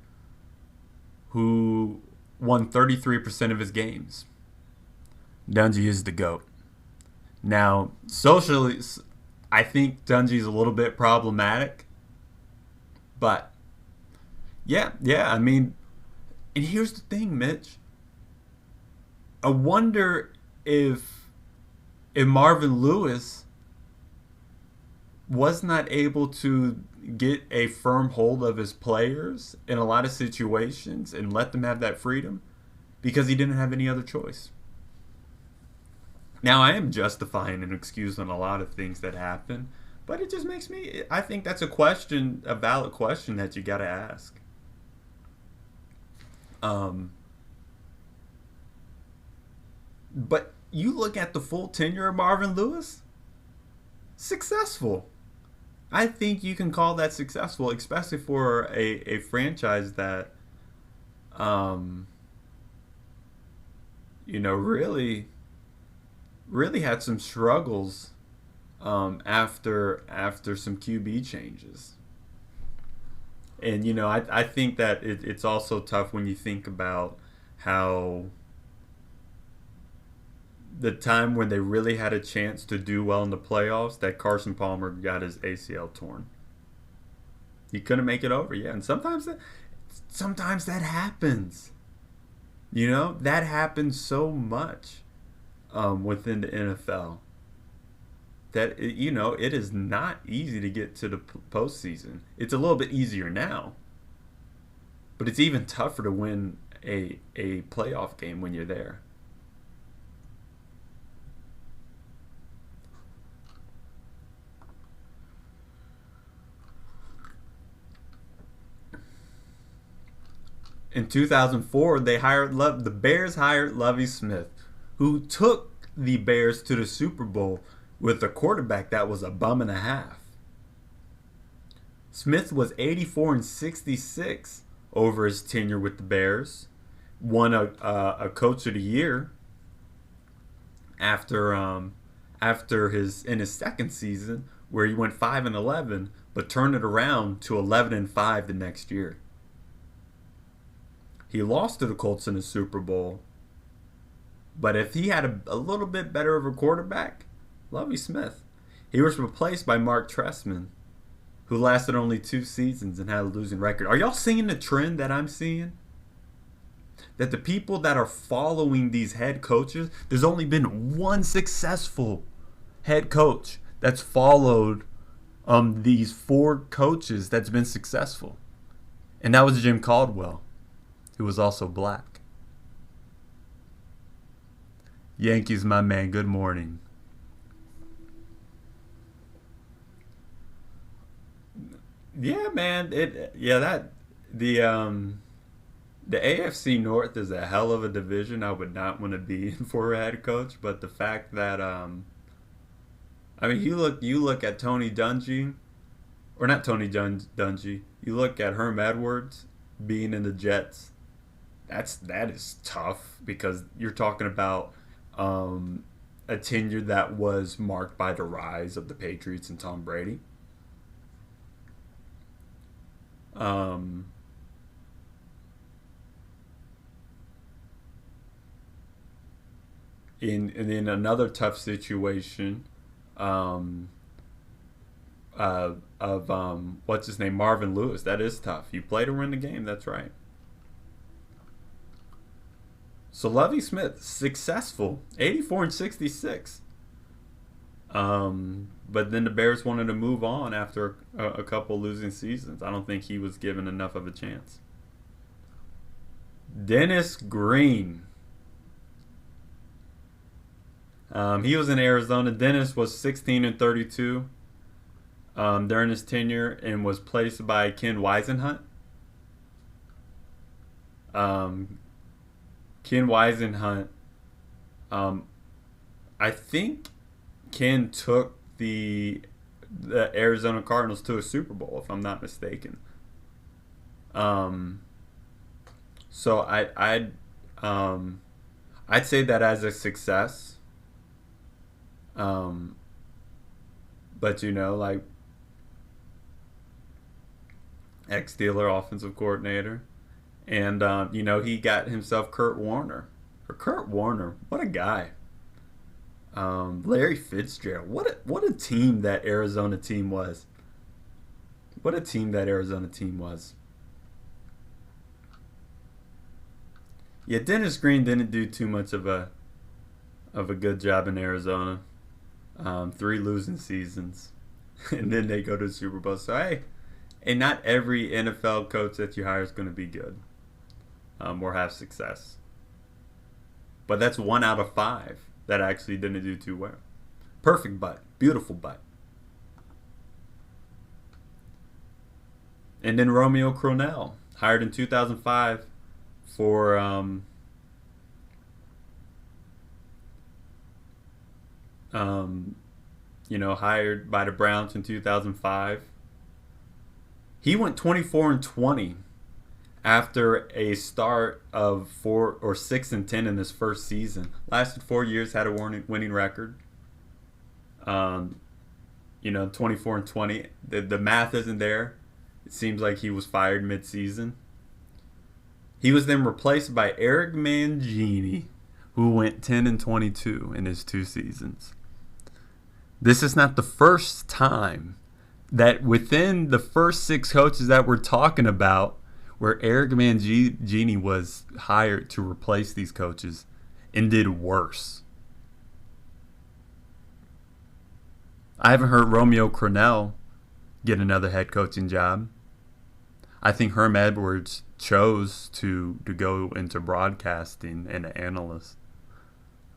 who won 33% of his games. Dungy is the GOAT. Now, socially, I think Dungy's a little bit problematic. But, yeah, I mean, and here's the thing, Mitch. I wonder if Marvin Lewis was not able to get a firm hold of his players in a lot of situations and let them have that freedom because he didn't have any other choice. Now, I am justifying and excusing a lot of things that happen, but it just makes me, I think that's a valid question that you got to ask. But you look at the full tenure of Marvin Lewis, successful. I think you can call that successful, especially for a franchise that, really really had some struggles after some QB changes. And I think that it's also tough when you think about how the time when they really had a chance to do well in the playoffs, that Carson Palmer got his ACL torn. He couldn't make it over. Yeah, and sometimes that happens. That happens so much within the NFL that it is not easy to get to the postseason. It's a little bit easier now, but it's even tougher to win a playoff game when you're there. In 2004, the Bears hired Lovie Smith, who took the Bears to the Super Bowl with a quarterback that was a bum and a half. Smith was 84-66 over his tenure with the Bears, won a Coach of the Year after his second season, where he went 5-11, but turned it around to 11-5 the next year. He lost to the Colts in the Super Bowl, but if he had a little bit better of a quarterback, Lovie Smith. He was replaced by Mark Trestman, who lasted only 2 seasons and had a losing record. Are y'all seeing the trend that I'm seeing? That the people that are following these head coaches, there's only been one successful head coach that's followed these 4 coaches that's been successful. And that was Jim Caldwell, who was also black. Yankees, my man, good morning. Yeah, man. The AFC North is a hell of a division. I would not want to be in for a head coach, but the fact that you look at Tony Dungy, or not Tony Dungy. You look at Herm Edwards being in the Jets. That is tough, because you're talking about a tenure that was marked by the rise of the Patriots and Tom Brady. And in another tough situation of what's his name, Marvin Lewis. That is tough. You play to win the game. That's right. So Lovie Smith, successful, 84-66. But then the Bears wanted to move on after a couple losing seasons. I don't think he was given enough of a chance. Dennis Green. He was in Arizona. Dennis was 16-32 during his tenure and was placed by Ken Whisenhunt. Ken Whisenhunt, I think Ken took the Arizona Cardinals to a Super Bowl, if I'm not mistaken. So I'd say that as a success. But like ex-Steeler offensive coordinator. And, he got himself Kurt Warner. Kurt Warner, what a guy. Larry Fitzgerald, what a team that Arizona team was. What a team that Arizona team was. Yeah, Dennis Green didn't do too much of a good job in Arizona. 3 losing seasons. And then they go to the Super Bowl. So, hey, and not every NFL coach that you hire is going to be good. Or have success. But that's 1 out of 5 that actually didn't do too well. Perfect butt. Beautiful butt. And then Romeo Crennel, hired in 2005 for hired by the Browns in 2005. He went 24-20 after a start of 4 or 6-10 in his first season. Lasted 4 years, had a winning record. 24-20. The math isn't there. It seems like he was fired mid-season. He was then replaced by Eric Mangini, who went 10-22 in his 2 seasons. This is not the first time that within the first 6 coaches that we're talking about, where Eric Mangini was hired to replace these coaches and did worse. I haven't heard Romeo Crennel get another head coaching job. I think Herm Edwards chose to go into broadcasting and an analyst.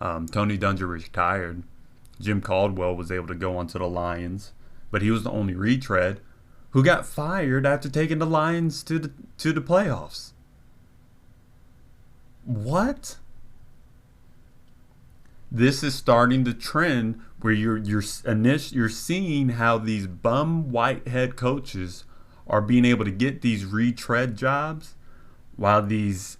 Tony Dungy retired. Jim Caldwell was able to go onto the Lions, but he was the only retread who got fired after taking the Lions to the playoffs. What? This is starting the trend where you're seeing how these bum white head coaches are being able to get these retread jobs, while these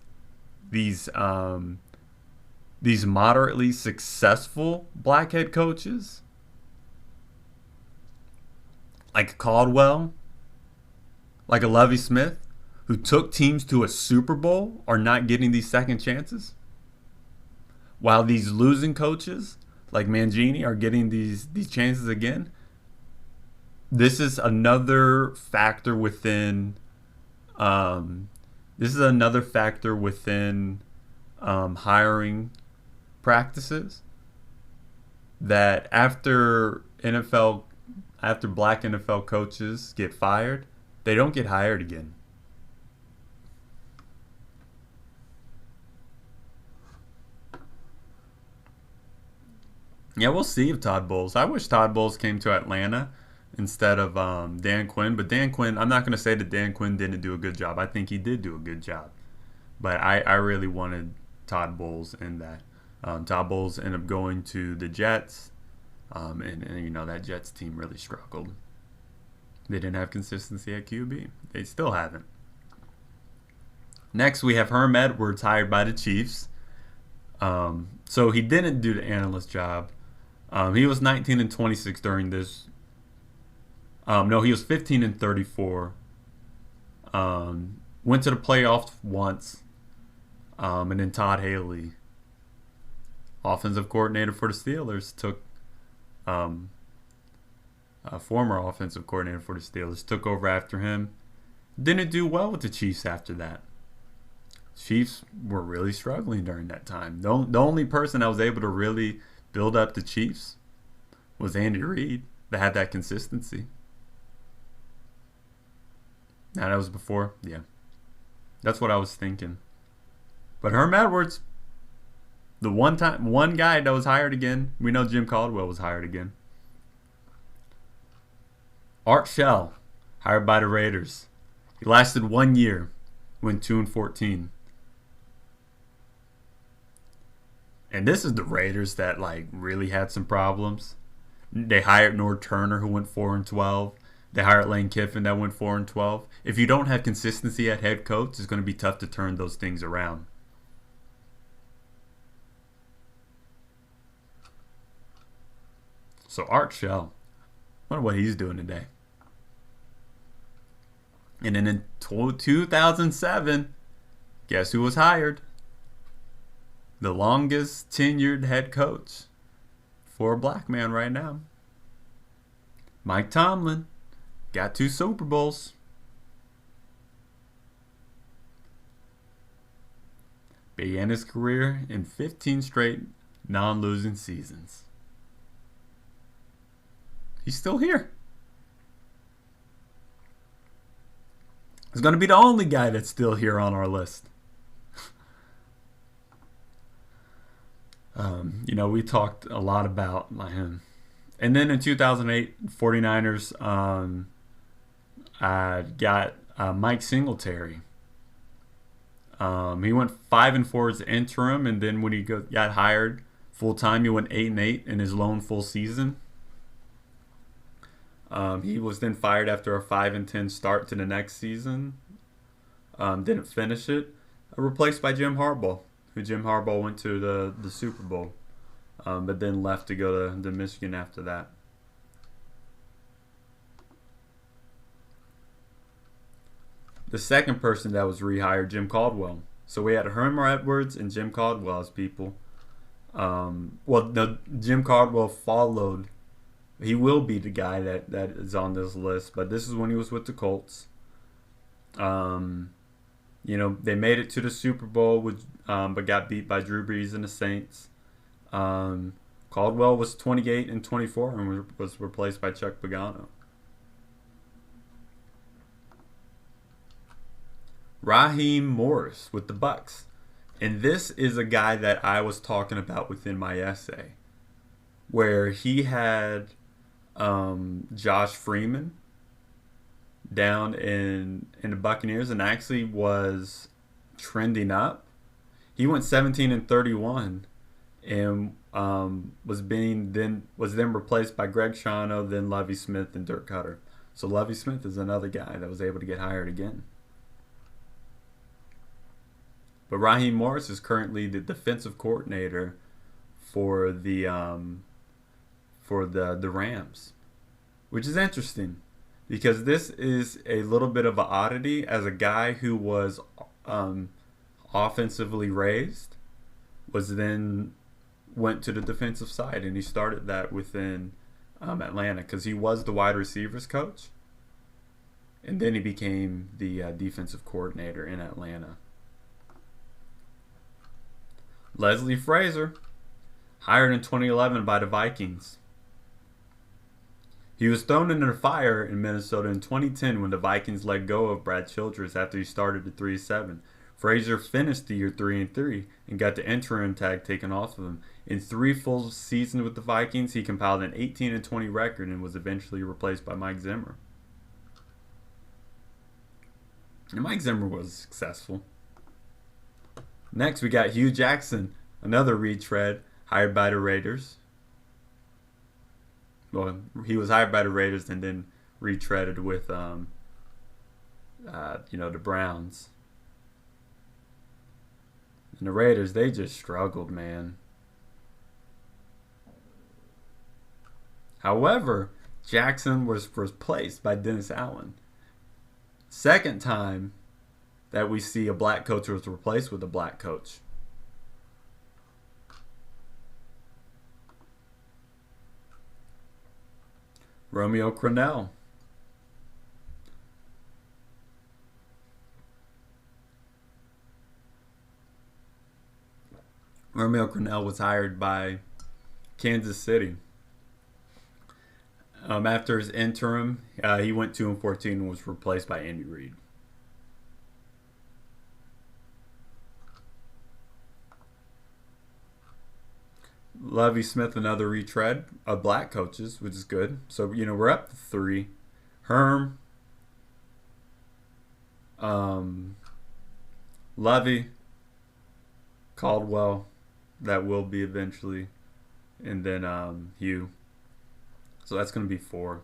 moderately successful black head coaches like Caldwell, like a Lovie Smith, who took teams to a Super Bowl, are not getting these second chances, while these losing coaches like Mangini are getting these chances again. This is another factor within. Hiring practices that after black NFL coaches get fired, they don't get hired again. Yeah, we'll see if Todd Bowles. I wish Todd Bowles came to Atlanta instead of Dan Quinn. But Dan Quinn, I'm not going to say that Dan Quinn didn't do a good job. I think he did do a good job. But I really wanted Todd Bowles in that. Todd Bowles ended up going to the Jets. And that Jets team really struggled. They didn't have consistency at QB. They still haven't. Next, we have Herm Edwards hired by the Chiefs. So he didn't do the analyst job. He was 19-26 during this. He was 15-34. Went to the playoffs once. And then Todd Haley, offensive coordinator for the Steelers, took a former offensive coordinator for the Steelers, took over after him. Didn't do well with the Chiefs after that. Chiefs were really struggling during that time. The only person that was able to really build up the Chiefs was Andy Reid, that had that consistency. Now, that was before? Yeah. That's what I was thinking. But Herm Edwards, the one guy that was hired again, we know Jim Caldwell was hired again. Art Shell, hired by the Raiders. He lasted 1 year, went 2-14. And this is the Raiders that really had some problems. They hired Nord Turner, who went 4-12. They hired Lane Kiffin, that went 4-12. If you don't have consistency at head coach, it's going to be tough to turn those things around. So Art Shell, I wonder what he's doing today. And then in 2007, guess who was hired? The longest tenured head coach for a black man right now. Mike Tomlin got 2 Super Bowls. Began his career in 15 straight non-losing seasons. He's still here. He's going to be the only guy that's still here on our list. We talked a lot about him. And then in 2008, 49ers got Mike Singletary. He went 5-4 as interim, and then when he got hired full-time, he went 8-8 in his lone full season. He was then fired after a 5-10 start to the next season. Didn't finish it. Replaced by Jim Harbaugh, who Jim Harbaugh went to the Super Bowl, but then left to go to Michigan after that. The second person that was rehired, Jim Caldwell. So we had Herm Edwards and Jim Caldwell as people. No, Jim Caldwell followed. He will be the guy that is on this list, but this is when he was with the Colts. They made it to the Super Bowl, but got beat by Drew Brees and the Saints. Caldwell was 28 and 24 and was replaced by Chuck Pagano. Raheem Morris with the Bucks. And this is a guy that I was talking about within my essay, where he had Josh Freeman down in the Buccaneers and actually was trending up. He went 17 and 31 and was then replaced by Greg Schiano, then Lovie Smith and Dirk Cutter. So Lovie Smith is another guy that was able to get hired again. But Raheem Morris is currently the defensive coordinator for the Rams, which is interesting because this is a little bit of an oddity as a guy who was offensively raised, was then went to the defensive side, and he started that within Atlanta because he was the wide receivers coach, and then he became the defensive coordinator in Atlanta. Leslie Frazier, hired in 2011 by the Vikings. He was thrown into the fire in Minnesota in 2010 when the Vikings let go of Brad Childress after he started at 3-7. Frazier finished the year 3-3 and got the interim tag taken off of him. In 3 full seasons with the Vikings, he compiled an 18-20 record and was eventually replaced by Mike Zimmer. And Mike Zimmer was successful. Next, we got Hugh Jackson, another retread, hired by the Raiders. Well, he was hired by the Raiders and then retreaded with, the Browns. And the Raiders, they just struggled, man. However, Jackson was replaced by Dennis Allen. Second time that we see a black coach was replaced with a black coach. Romeo Crennel. Romeo Crennel was hired by Kansas City. After his interim, he went 2-14 and was replaced by Andy Reid. Lovie Smith, another retread of black coaches, which is good. So, we're up to 3. Herm, Lovie, Caldwell, that will be eventually, and then Hugh. So that's going to be 4.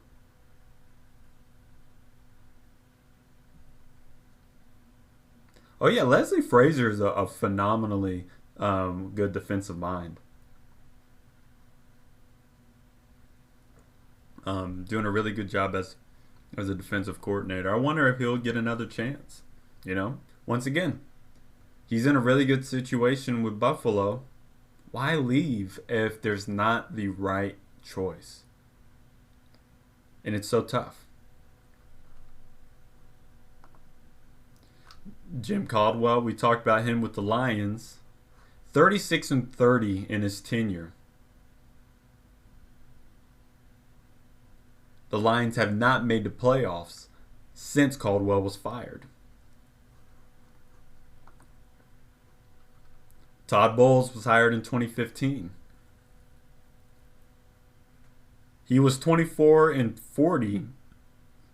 Oh yeah, Leslie Frazier is a phenomenally good defensive mind. Doing a really good job as a defensive coordinator. I wonder if he'll get another chance. Once again, he's in a really good situation with Buffalo. Why leave if there's not the right choice? And it's so tough. Jim Caldwell, we talked about him with the Lions. 36-30 in his tenure. The Lions have not made the playoffs since Caldwell was fired. Todd Bowles was hired in 2015. He was 24-40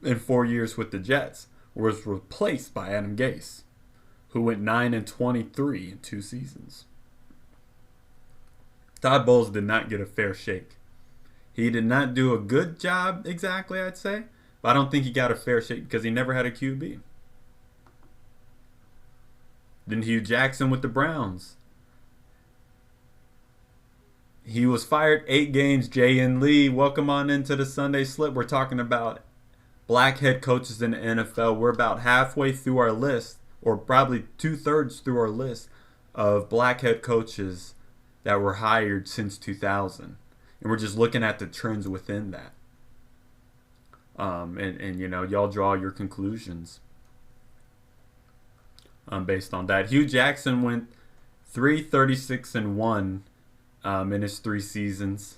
in 4 years with the Jets, was replaced by Adam Gase, who went 9-23 in 2 seasons. Todd Bowles did not get a fair shake. He did not do a good job exactly, I'd say, but I don't think he got a fair shake because he never had a QB. Then Hugh Jackson with the Browns. He was fired 8 games. Jay and Lee, welcome on into the Sunday Slip. We're talking about black head coaches in the NFL. We're about halfway through our list, or probably 2/3 through our list of black head coaches that were hired since 2000. And we're just looking at the trends within that. And you know, y'all draw your conclusions based on that. Hugh Jackson went 3-36-1 in his 3 seasons.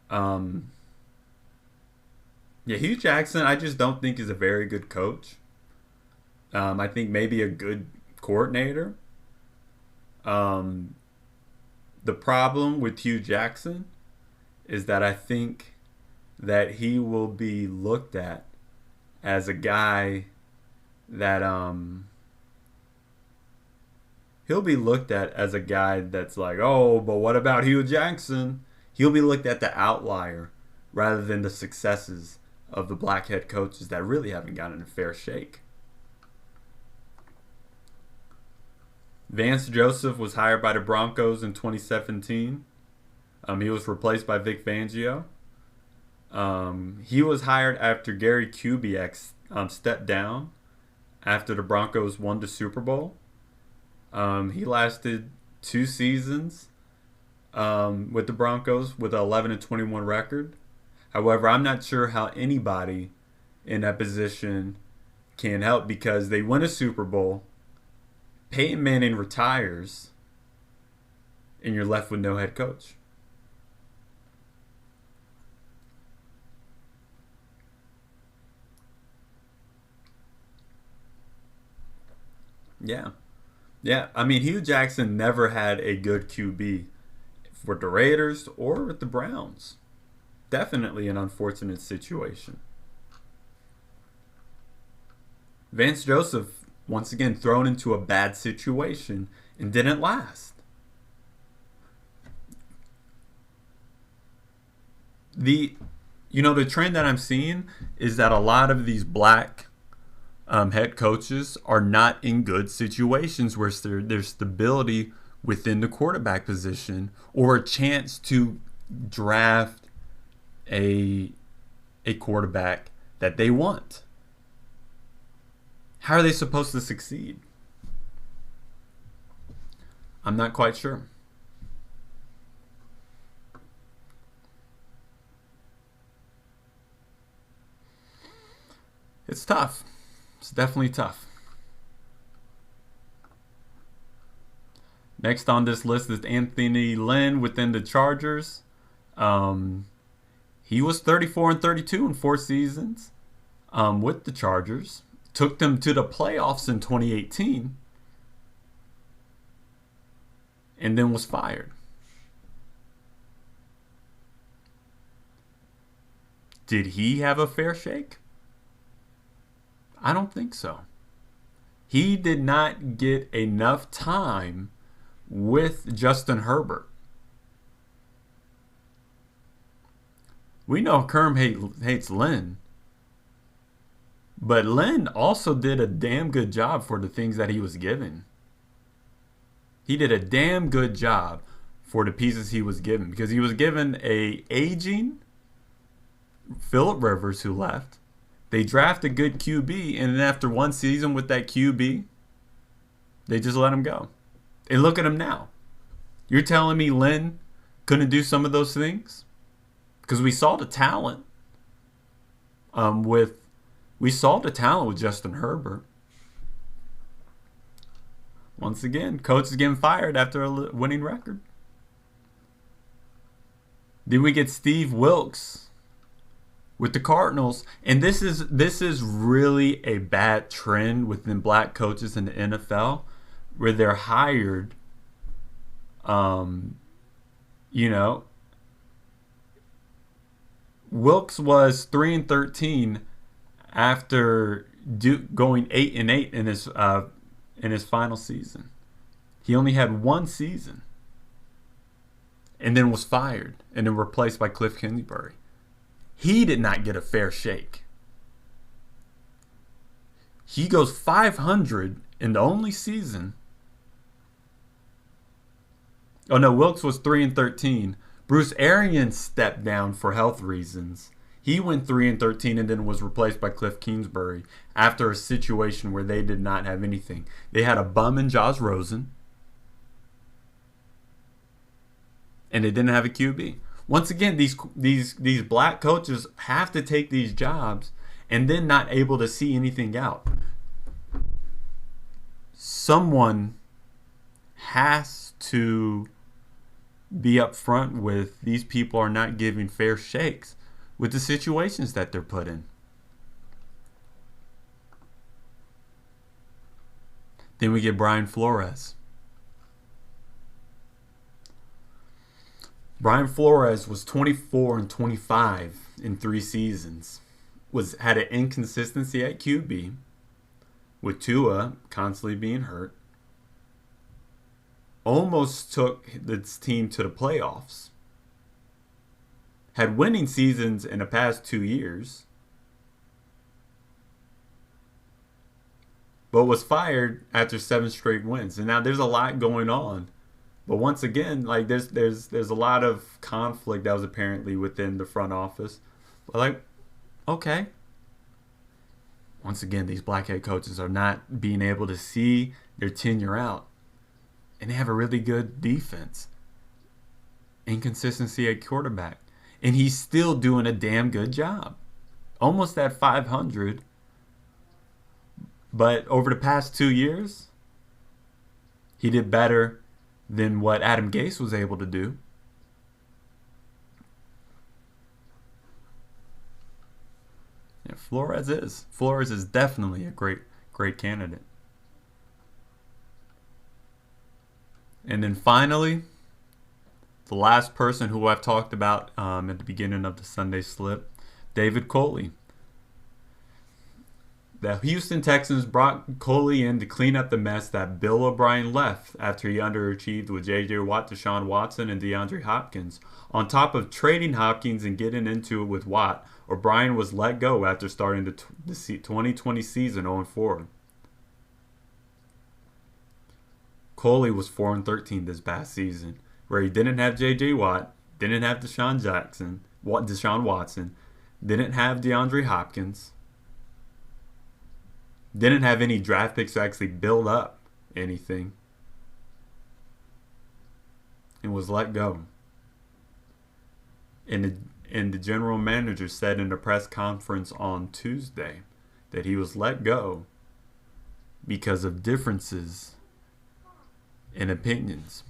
Yeah, Hugh Jackson, I just don't think is a very good coach. I think maybe a good coordinator. The problem with Hugh Jackson is that I think that he will be looked at as a guy that he'll be looked at as a guy that's like, oh, but what about Hugh Jackson? He'll be looked at the outlier rather than the successes of the black head coaches that really haven't gotten a fair shake. Vance Joseph was hired by the Broncos in 2017. He was replaced by Vic Fangio. He was hired after Gary Kubiak stepped down after the Broncos won the Super Bowl. He lasted 2 seasons with the Broncos with an 11-21 record. However, I'm not sure how anybody in that position can help because they win a Super Bowl, Peyton Manning retires, and you're left with no head coach. Yeah. Yeah, I mean, Hugh Jackson never had a good QB with the Raiders or with the Browns. Definitely an unfortunate situation. Vance Joseph, once again, thrown into a bad situation and didn't last. The trend that I'm seeing is that a lot of these black head coaches are not in good situations where there's stability within the quarterback position or a chance to draft a quarterback that they want. How are they supposed to succeed? I'm not quite sure. It's tough. It's definitely tough. Next on this list is Anthony Lynn within the Chargers. He was 34-32 in 4 seasons with the Chargers. Took them to the playoffs in 2018 and then was fired. Did he have a fair shake? I don't think so. He did not get enough time with Justin Herbert. We know Kerm hates Lynn, but Lynn also did a damn good job for the things that he was given. He did a damn good job for the pieces he was given because he was given a aging Phillip Rivers who left. They draft a good QB, and then after 1 season with that QB, they just let him go. And look at him now. You're telling me Lynn couldn't do some of those things? Because we saw the talent with Justin Herbert. Once again, coach is getting fired after a winning record. Then we get Steve Wilkes with the Cardinals, and this is really a bad trend within black coaches in the NFL, where they're hired. Wilkes was 3-13 after going 8-8 in his final season. He only had 1 season, and then was fired, and then replaced by Cliff Kingsbury. He did not get a fair shake. He goes 500 In the only season. Oh no, Wilkes was 3-13. Bruce Arians stepped down for health reasons. He went 3-13 and then was replaced by Cliff Kingsbury after a situation where they did not have anything. They had a bum in Josh Rosen, and they didn't have a QB. Once again, these black coaches have to take these jobs and then not able to see anything out. Someone has to be upfront with these people are not giving fair shakes with the situations that they're put in. Then we get Brian Flores. Brian Flores was 24-25 in 3 seasons. Had an inconsistency at QB with Tua constantly being hurt. Almost took this team to the playoffs. Had winning seasons in the past 2 years. But was fired after 7 straight wins. And now there's a lot going on. But once again, like there's a lot of conflict that was apparently within the front office. But like, okay. Once again, these black head coaches are not being able to see their tenure out. And they have a really good defense. Inconsistency at quarterback. And he's still doing a damn good job. Almost at 500. But over the past 2 years, he did better than what Adam Gase was able to do. Yeah, Flores is definitely a great candidate. And then finally, the last person who I've talked about at the beginning of the Sunday Slip, David Culley. The Houston Texans brought Culley in to clean up the mess that Bill O'Brien left after he underachieved with J.J. Watt, Deshaun Watson, and DeAndre Hopkins. On top of trading Hopkins and getting into it with Watt, O'Brien was let go after starting the 2020 season 0-4. Culley was 4-13 this past season, where he didn't have J.J. Watt, didn't have Deshaun Watson, didn't have DeAndre Hopkins, didn't have any draft picks to actually build up anything, and was let go. And the general manager said in a press conference on Tuesday that he was let go because of differences in opinions.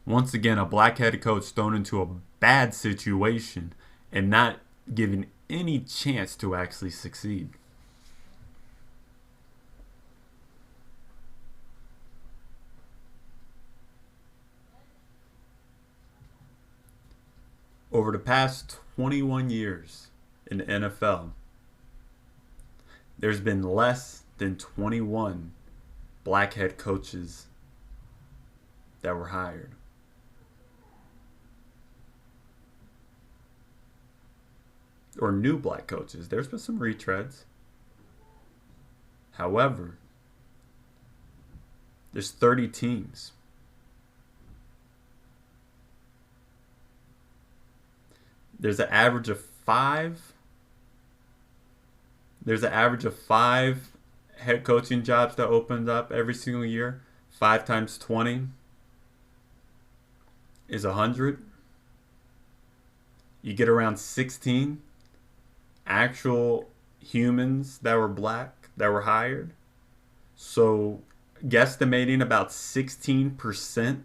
Once again, a black head coach thrown into a bad situation and not given any chance to actually succeed. Over the past 21 years in the NFL, there's been less than 21 black head coaches that were hired. Or new black coaches. There's been some retreads. However, there's 30 teams. There's an average of 5. There's an average of 5 head coaching jobs that opens up every single year. 5 times 20 is 100. You get around 16 actual humans that were black that were hired. So guesstimating about 16%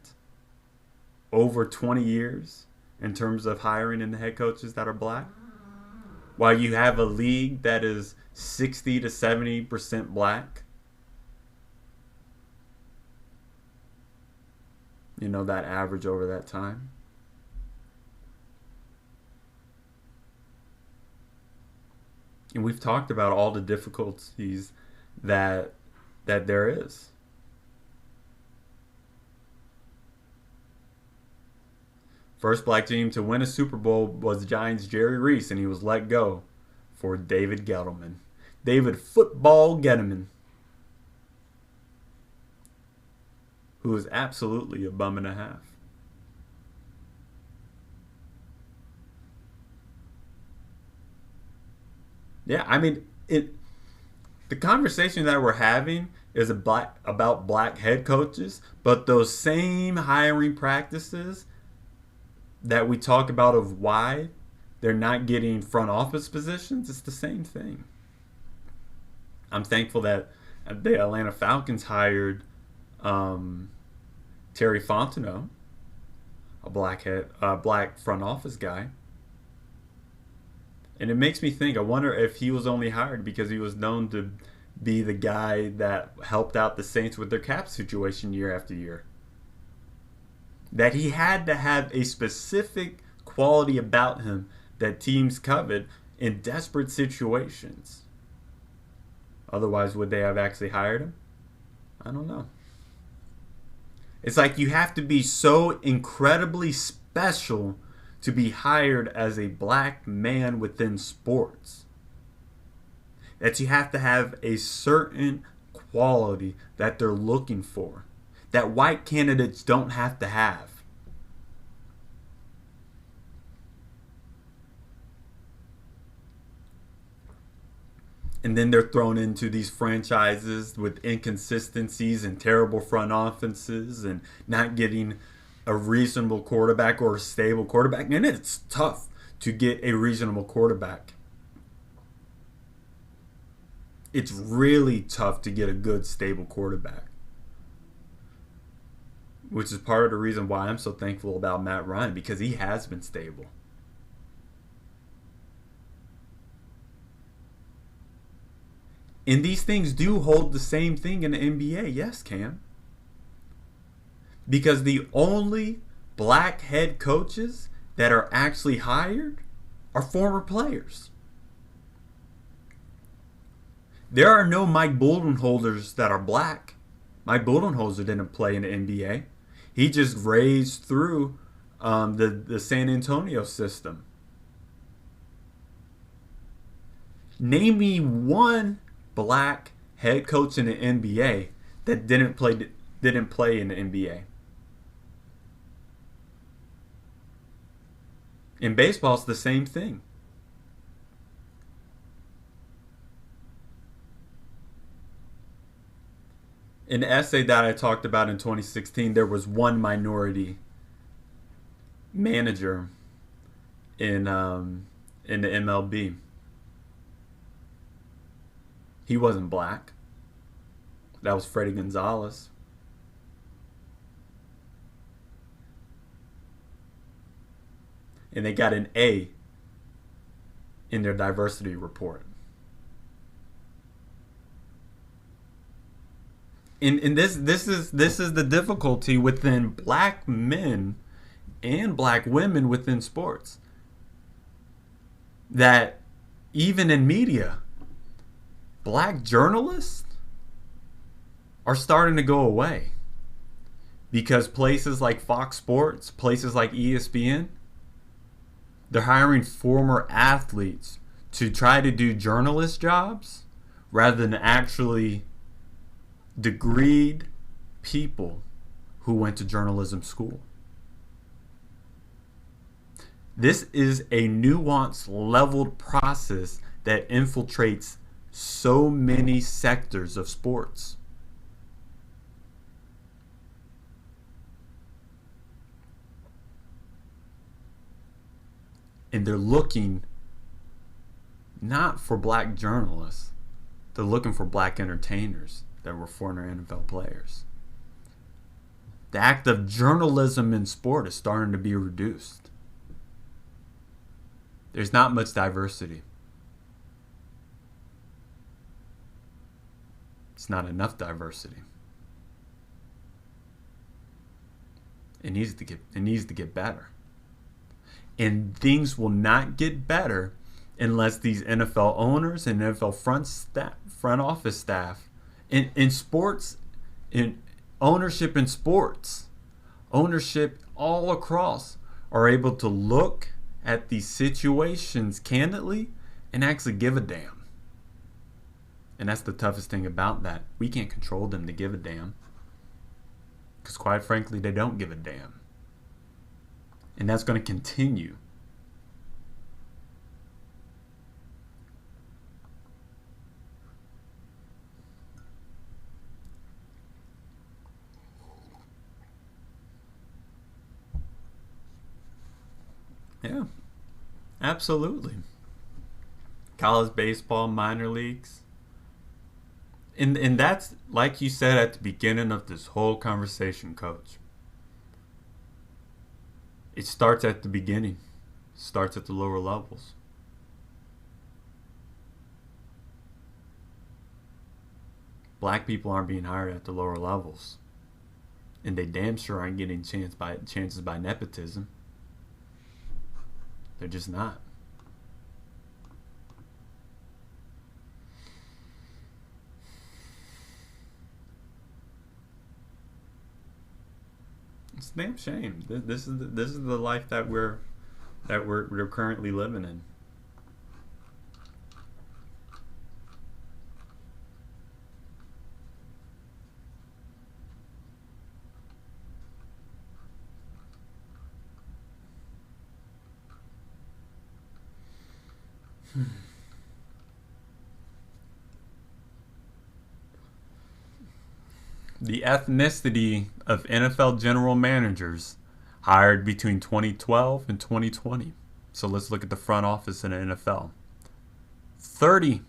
over 20 years in terms of hiring in the head coaches that are black. While you have a league that is 60 to 70% black. You know, that average over that time. And we've talked about all the difficulties that there is. First black team to win a Super Bowl was the Giants' Jerry Reese, and he was let go for David Gettleman. David Football Gettleman. Who is absolutely a bum and a half. Yeah, I mean, the conversation that we're having is about black head coaches, but those same hiring practices that we talk about of why they're not getting front office positions, it's the same thing. I'm thankful that the Atlanta Falcons hired Terry Fontenot, a black front office guy. And it makes me think, I wonder if he was only hired because he was known to be the guy that helped out the Saints with their cap situation year after year. That he had to have a specific quality about him that teams coveted in desperate situations. Otherwise, would they have actually hired him? I don't know. It's like you have to be so incredibly special to be hired as a black man within sports. That you have to have a certain quality that they're looking for. That white candidates don't have to have. And then they're thrown into these franchises with inconsistencies and terrible front offices and not getting a reasonable quarterback or a stable quarterback. And it's tough to get a reasonable quarterback. It's really tough to get a good, stable quarterback. Which is part of the reason why I'm so thankful about Matt Ryan, because he has been stable. And these things do hold the same thing in the NBA. Yes, Cam. Because the only black head coaches that are actually hired are former players. There are no Mike Budenholzers that are black. Mike Budenholzer didn't play in the NBA. He just raised through the San Antonio system. Name me one black head coach in the NBA that didn't play in the NBA. In baseball, it's the same thing. In the essay that I talked about in 2016, there was one minority manager in the MLB. He wasn't black. That was Freddie Gonzalez. And they got an A in their diversity report. And this is the difficulty within black men and black women within sports. That even in media, black journalists are starting to go away. Because places like Fox Sports, places like ESPN, they're hiring former athletes to try to do journalist jobs rather than actually degreed people who went to journalism school. This is a nuanced, leveled process that infiltrates so many sectors of sports. And they're looking not for black journalists, they're looking for black entertainers that were former NFL players. The act of journalism in sport is starting to be reduced. There's not much diversity. It's not enough diversity. It needs to get better. And things will not get better unless these NFL owners and NFL front office staff in sports, in ownership in sports, ownership all across, are able to look at these situations candidly and actually give a damn. And that's the toughest thing about that. We can't control them to give a damn. Because quite frankly, they don't give a damn. And that's going to continue. Yeah, absolutely. College baseball, minor leagues. And that's like you said at the beginning of this whole conversation, coach. It starts at the beginning. Starts at the lower levels. Black people aren't being hired at the lower levels. And they damn sure aren't getting chances by nepotism. They're just not. It's a damn shame. This is the life that we're currently living in. The ethnicity of NFL general managers hired between 2012 and 2020. So let's look at the front office in the NFL. 30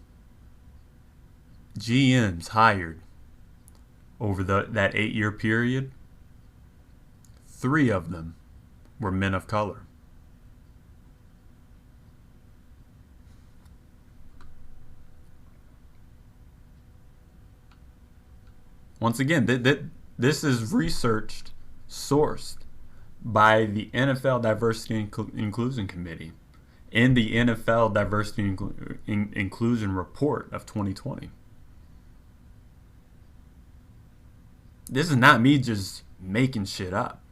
GMs hired over that 8-year period. 3 of them were men of color. Once again, this is researched, sourced by the NFL Diversity and Inclusion Committee in the NFL Diversity and Inclusion Report of 2020. This is not me just making shit up.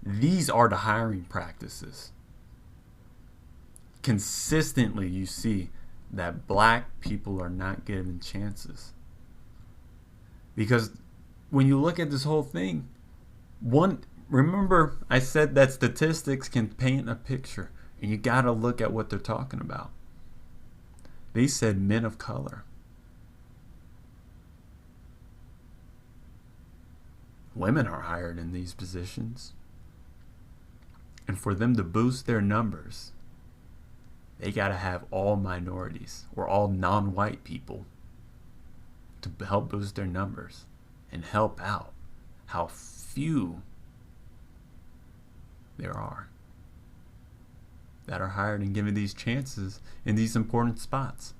These are the hiring practices. Consistently, you see that black people are not given chances. Because when you look at this whole thing, remember I said that statistics can paint a picture, and you got to look at what they're talking about. They said men of color. Women are hired in these positions. And for them to boost their numbers, they got to have all minorities or all non-white people to help boost their numbers and help out how few there are that are hired and given these chances in these important spots.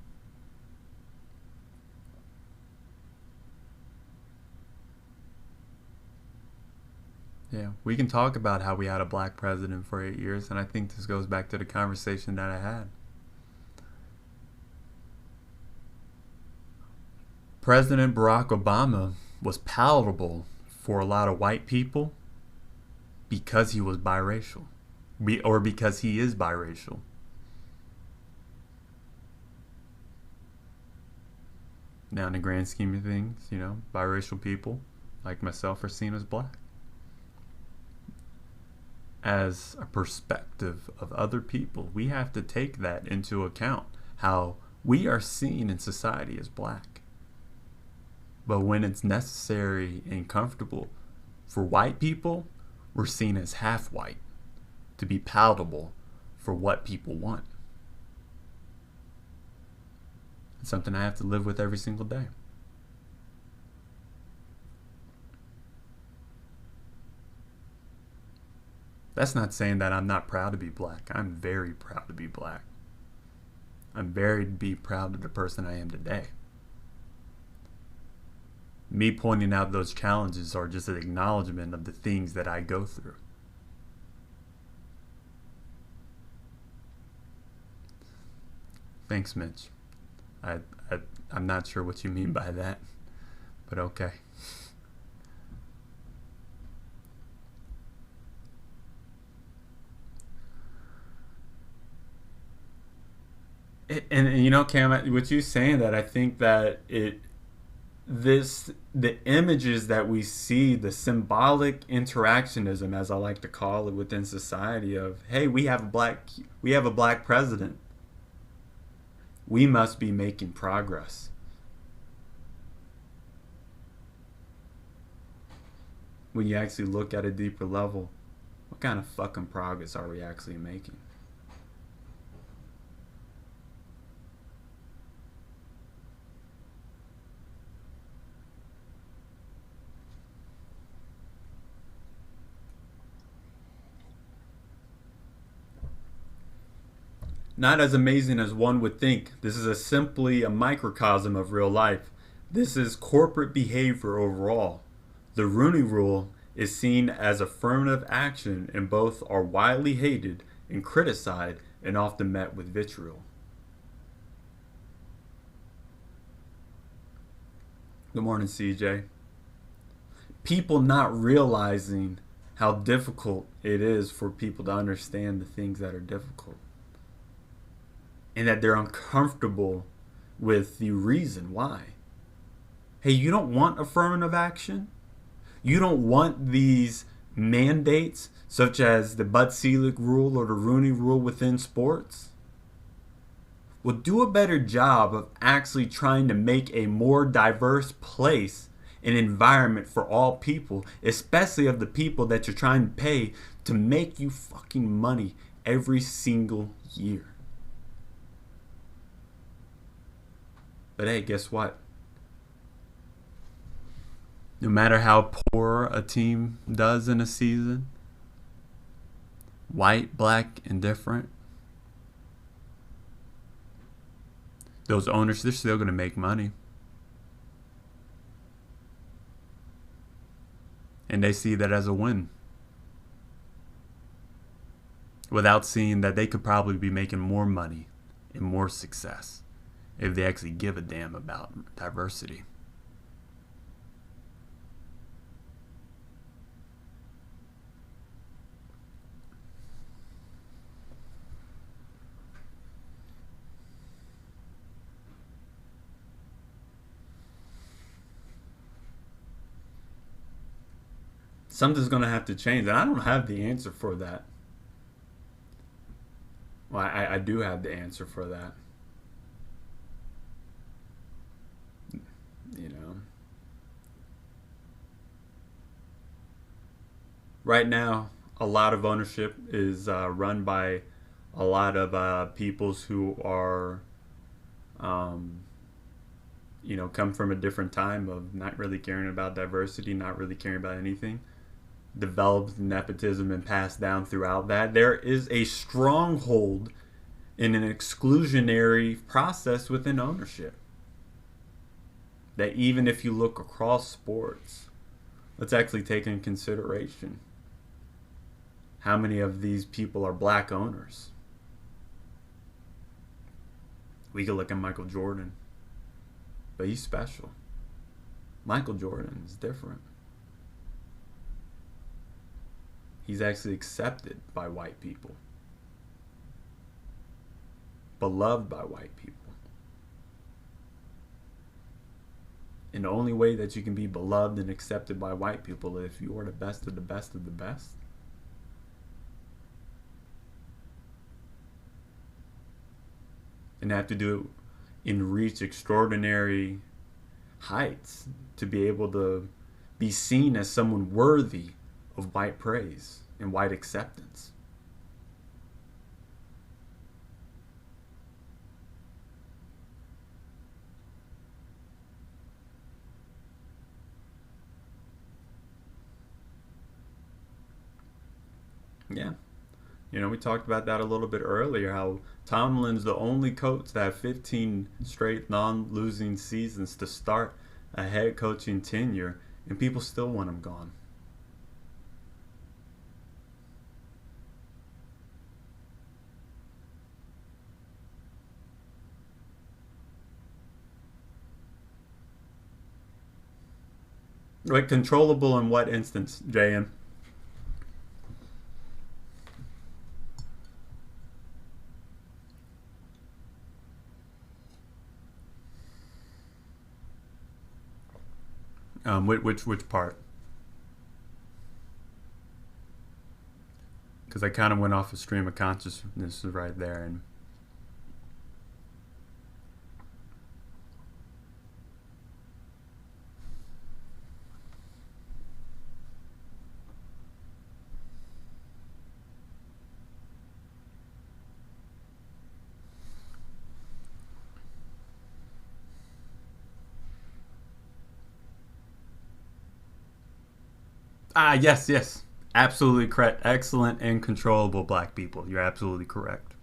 Yeah, we can talk about how we had a black president for 8 years, and I think this goes back to the conversation that I had. President Barack Obama was palatable for a lot of white people because he was biracial, or because he is biracial. Now, in the grand scheme of things, biracial people like myself are seen as black. As a perspective of other people, we have to take that into account, how we are seen in society as black. But when it's necessary and comfortable for white people, we're seen as half white to be palatable for what people want. It's something I have to live with every single day. That's not saying that I'm not proud to be black. I'm very proud to be black. I'm very proud of the person I am today. Me pointing out those challenges are just an acknowledgement of the things that I go through. Thanks, Mitch. I'm not sure what you mean by that, but okay. And you know, Cam, what you saying that I think that the images that we see, the symbolic interactionism, as I like to call it, within society of, hey, we have a black president, we must be making progress. When you actually look at a deeper level, what kind of fucking progress are we actually making? Not as amazing as one would think. This is simply a microcosm of real life. This is corporate behavior overall. The Rooney Rule is seen as affirmative action, and both are widely hated and criticized and often met with vitriol. Good morning, CJ. People not realizing how difficult it is for people to understand the things that are difficult, and that they're uncomfortable with the reason why. Hey, you don't want affirmative action? You don't want these mandates such as the Bud Selig rule or the Rooney rule within sports? Well, do a better job of actually trying to make a more diverse place and environment for all people, especially of the people that you're trying to pay to make you fucking money every single year. But hey, guess what? No matter how poor a team does in a season, white, black, indifferent, those owners, they're still going to make money. And they see that as a win, without seeing that they could probably be making more money and more success if they actually give a damn about diversity. Something's going to have to change, and I don't have the answer for that. Well, I do have the answer for that. You know, right now, a lot of ownership is run by a lot of peoples who are, um, come from a different time of not really caring about diversity, not really caring about anything. Developed nepotism and passed down throughout that. There is a stronghold in an exclusionary process within ownership. That even if you look across sports, let's actually take in consideration how many of these people are black owners. We could look at Michael Jordan, but he's special. Michael Jordan is different. He's actually accepted by white people, beloved by white people. And the only way that you can be beloved and accepted by white people is if you are the best of the best of the best. And have to do it and reach extraordinary heights to be able to be seen as someone worthy of white praise and white acceptance. Yeah. We talked about that a little bit earlier, how Tomlin's the only coach that have 15 straight non-losing seasons to start a head coaching tenure, and people still want him gone. Like, controllable in what instance, JM? Which part? Because I kind of went off a stream of consciousness right there, and yes, absolutely correct. Excellent and controllable black people. You're absolutely correct.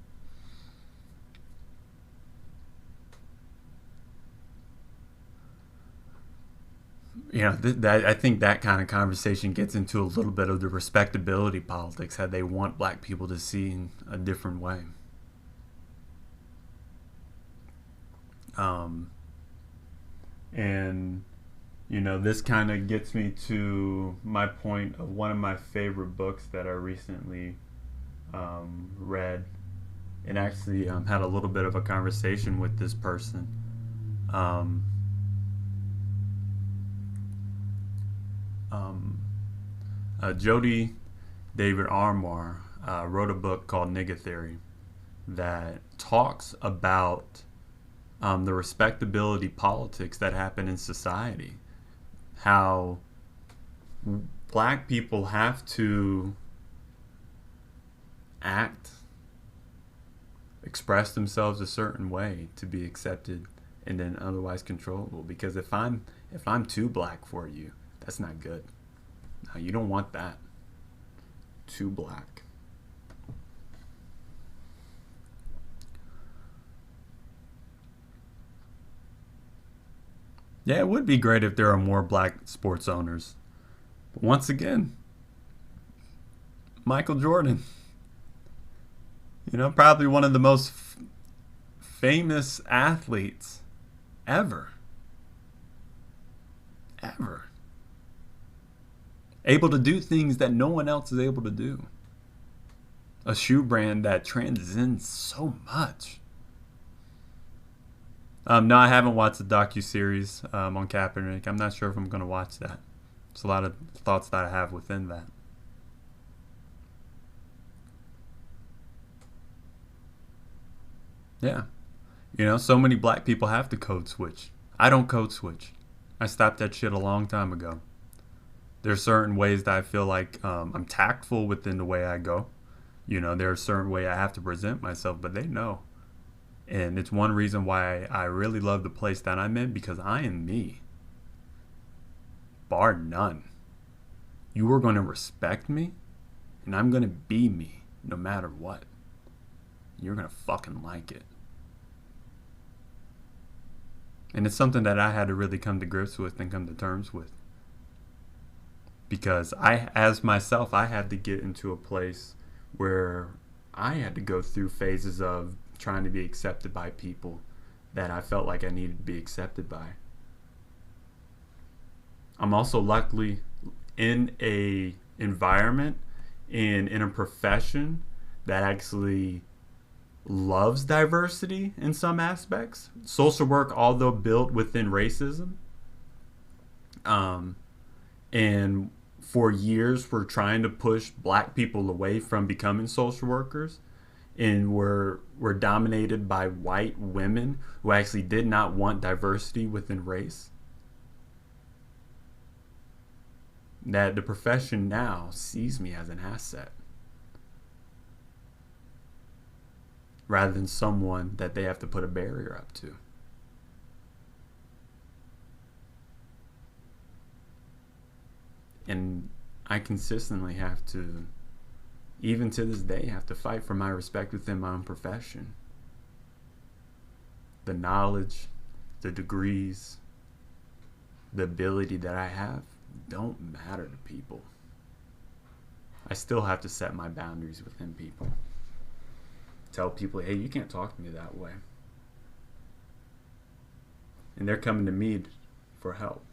I think that kind of conversation gets into a little bit of the respectability politics, how they want black people to see in a different way. Um, and this kind of gets me to my point of one of my favorite books that I recently read, and actually had a little bit of a conversation with this person. Um, um, Jody David Armour wrote a book called Nigga Theory that talks about the respectability politics that happen in society. How black people have to act, express themselves a certain way to be accepted and then otherwise controllable. Because if I'm too black for you, that's not good. No, you don't want that. Too black. Yeah, it would be great if there are more black sports owners. But once again, Michael Jordan, probably one of the most famous athletes ever. Ever. Able to do things that no one else is able to do. A shoe brand that transcends so much. No, I haven't watched the docu-series on Kaepernick. I'm not sure if I'm going to watch that. There's a lot of thoughts that I have within that. Yeah. So many black people have to code switch. I don't code switch. I stopped that shit a long time ago. There's certain ways that I feel like I'm tactful within the way I go. There are certain ways I have to present myself, but they know. And it's one reason why I really love the place that I'm in, because I am me. Bar none. You are going to respect me, and I'm going to be me no matter what. You're going to fucking like it. And it's something that I had to really come to grips with and come to terms with. Because as myself, I had to get into a place where I had to go through phases of trying to be accepted by people that I felt like I needed to be accepted by. I'm also luckily in a environment and in a profession that actually loves diversity in some aspects. Social work, although built within racism, and for years we're trying to push black people away from becoming social workers, and we're dominated by white women who actually did not want diversity within race. That the profession now sees me as an asset rather than someone that they have to put a barrier up to. And I consistently have to, even to this day, have to fight for my respect within my own profession. The knowledge, the degrees, the ability that I have don't matter to people. I still have to set my boundaries within people. Tell people, hey, you can't talk to me that way. And they're coming to me for help.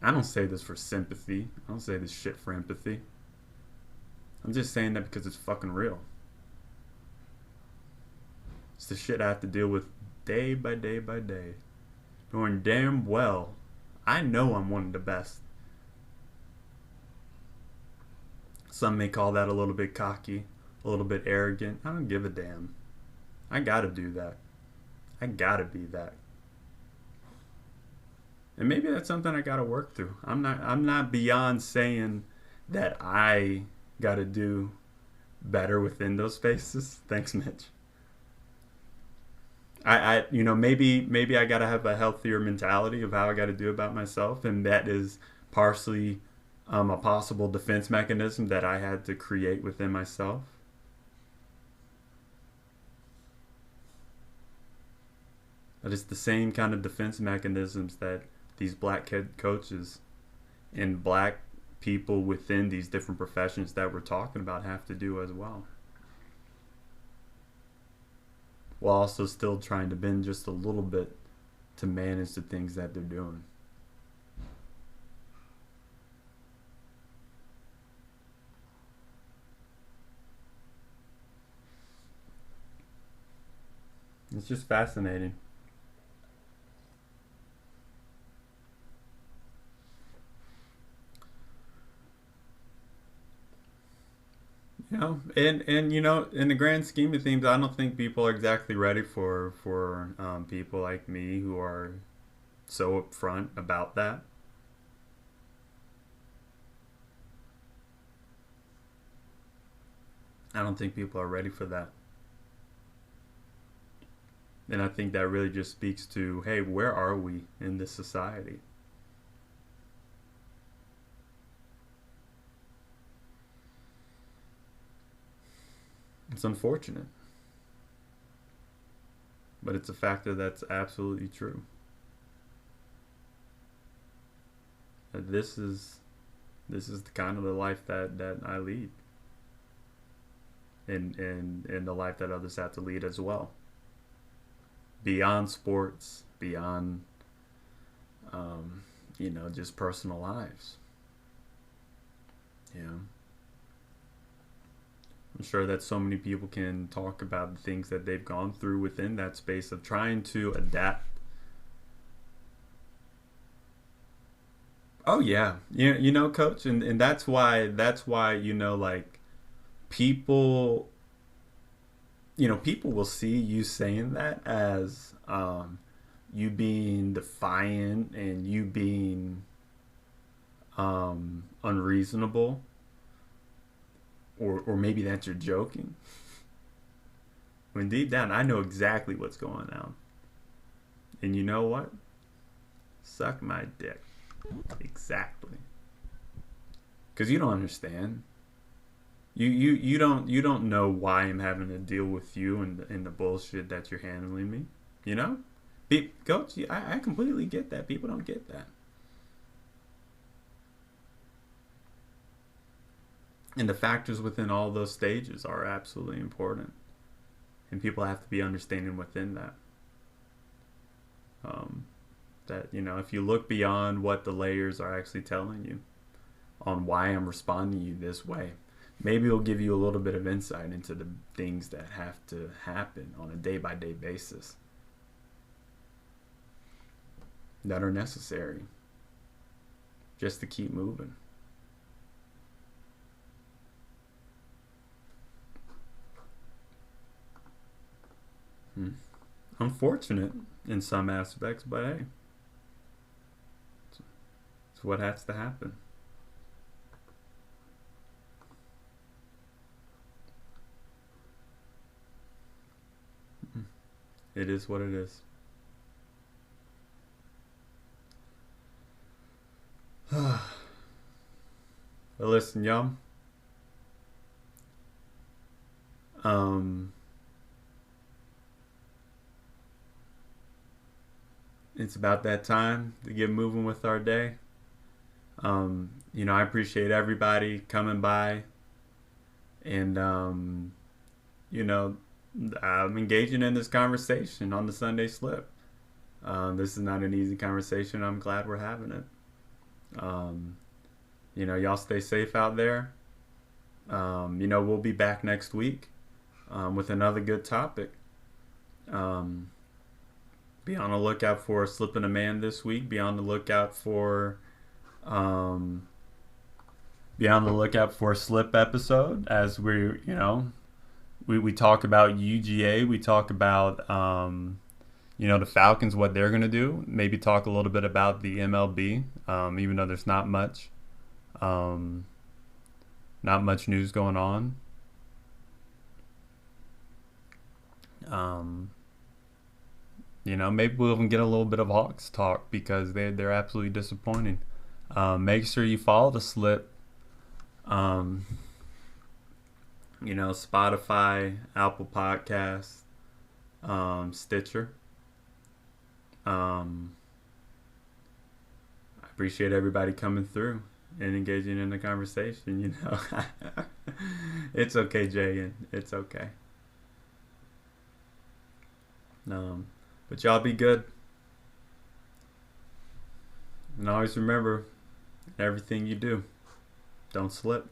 I don't say this for sympathy. I don't say this shit for empathy. I'm just saying that because it's fucking real. It's the shit I have to deal with day by day by day. Knowing damn well I know I'm one of the best. Some may call that a little bit cocky, a little bit arrogant. I don't give a damn. I gotta do that. I gotta be that. And maybe that's something I gotta work through. I'm not beyond saying that I gotta do better within those spaces. Thanks, Mitch. Maybe I gotta have a healthier mentality of how I gotta do about myself, and that is partially a possible defense mechanism that I had to create within myself. But it's the same kind of defense mechanisms that these black coaches and black people within these different professions that we're talking about have to do as well. While also still trying to bend just a little bit to manage the things that they're doing. It's just fascinating. In the grand scheme of things, I don't think people are exactly ready for people like me who are so upfront about that. I don't think people are ready for that. And I think that really just speaks to, hey, where are we in this society? It's unfortunate, but it's a factor that's absolutely true. This is the kind of the life that I lead, and the life that others have to lead as well. Beyond sports, beyond just personal lives. Yeah. I'm sure that so many people can talk about the things that they've gone through within that space of trying to adapt. Oh yeah, coach, and that's why like people people will see you saying that as you being defiant and you being unreasonable, or maybe that you're joking. When deep down, I know exactly what's going on. And you know what? Suck my dick. Exactly. Because you don't understand. You don't know why I'm having to deal with you and the bullshit that you're handling me. You know? Coach, I completely get that. People don't get that. And the factors within all those stages are absolutely important. And people have to be understanding within that. That, if you look beyond what the layers are actually telling you on why I'm responding to you this way, maybe it'll give you a little bit of insight into the things that have to happen on a day-by-day basis that are necessary just to keep moving. Unfortunate in some aspects, but hey, it's what has to happen. It is what it is. But listen, y'all. It's about that time to get moving with our day. I appreciate everybody coming by, and I'm engaging in this conversation on the Sunday Slip. This is not an easy conversation. I'm glad we're having it. Y'all stay safe out there. We'll be back next week with another good topic. Um, be on the lookout for Slipping a Man this week. Um, be on the lookout for a Slip episode as we talk about UGA. We talk about the Falcons, what they're gonna do. Maybe talk a little bit about the MLB, even though there's um, not much news going on. Um, maybe we'll even get a little bit of Hawks talk because they're absolutely disappointing. Make sure you follow the Slip. Um, Spotify, Apple Podcasts, Stitcher. I appreciate everybody coming through and engaging in the conversation. It's okay, Jay, it's okay. Um, but y'all be good, and always remember, everything you do, don't slip.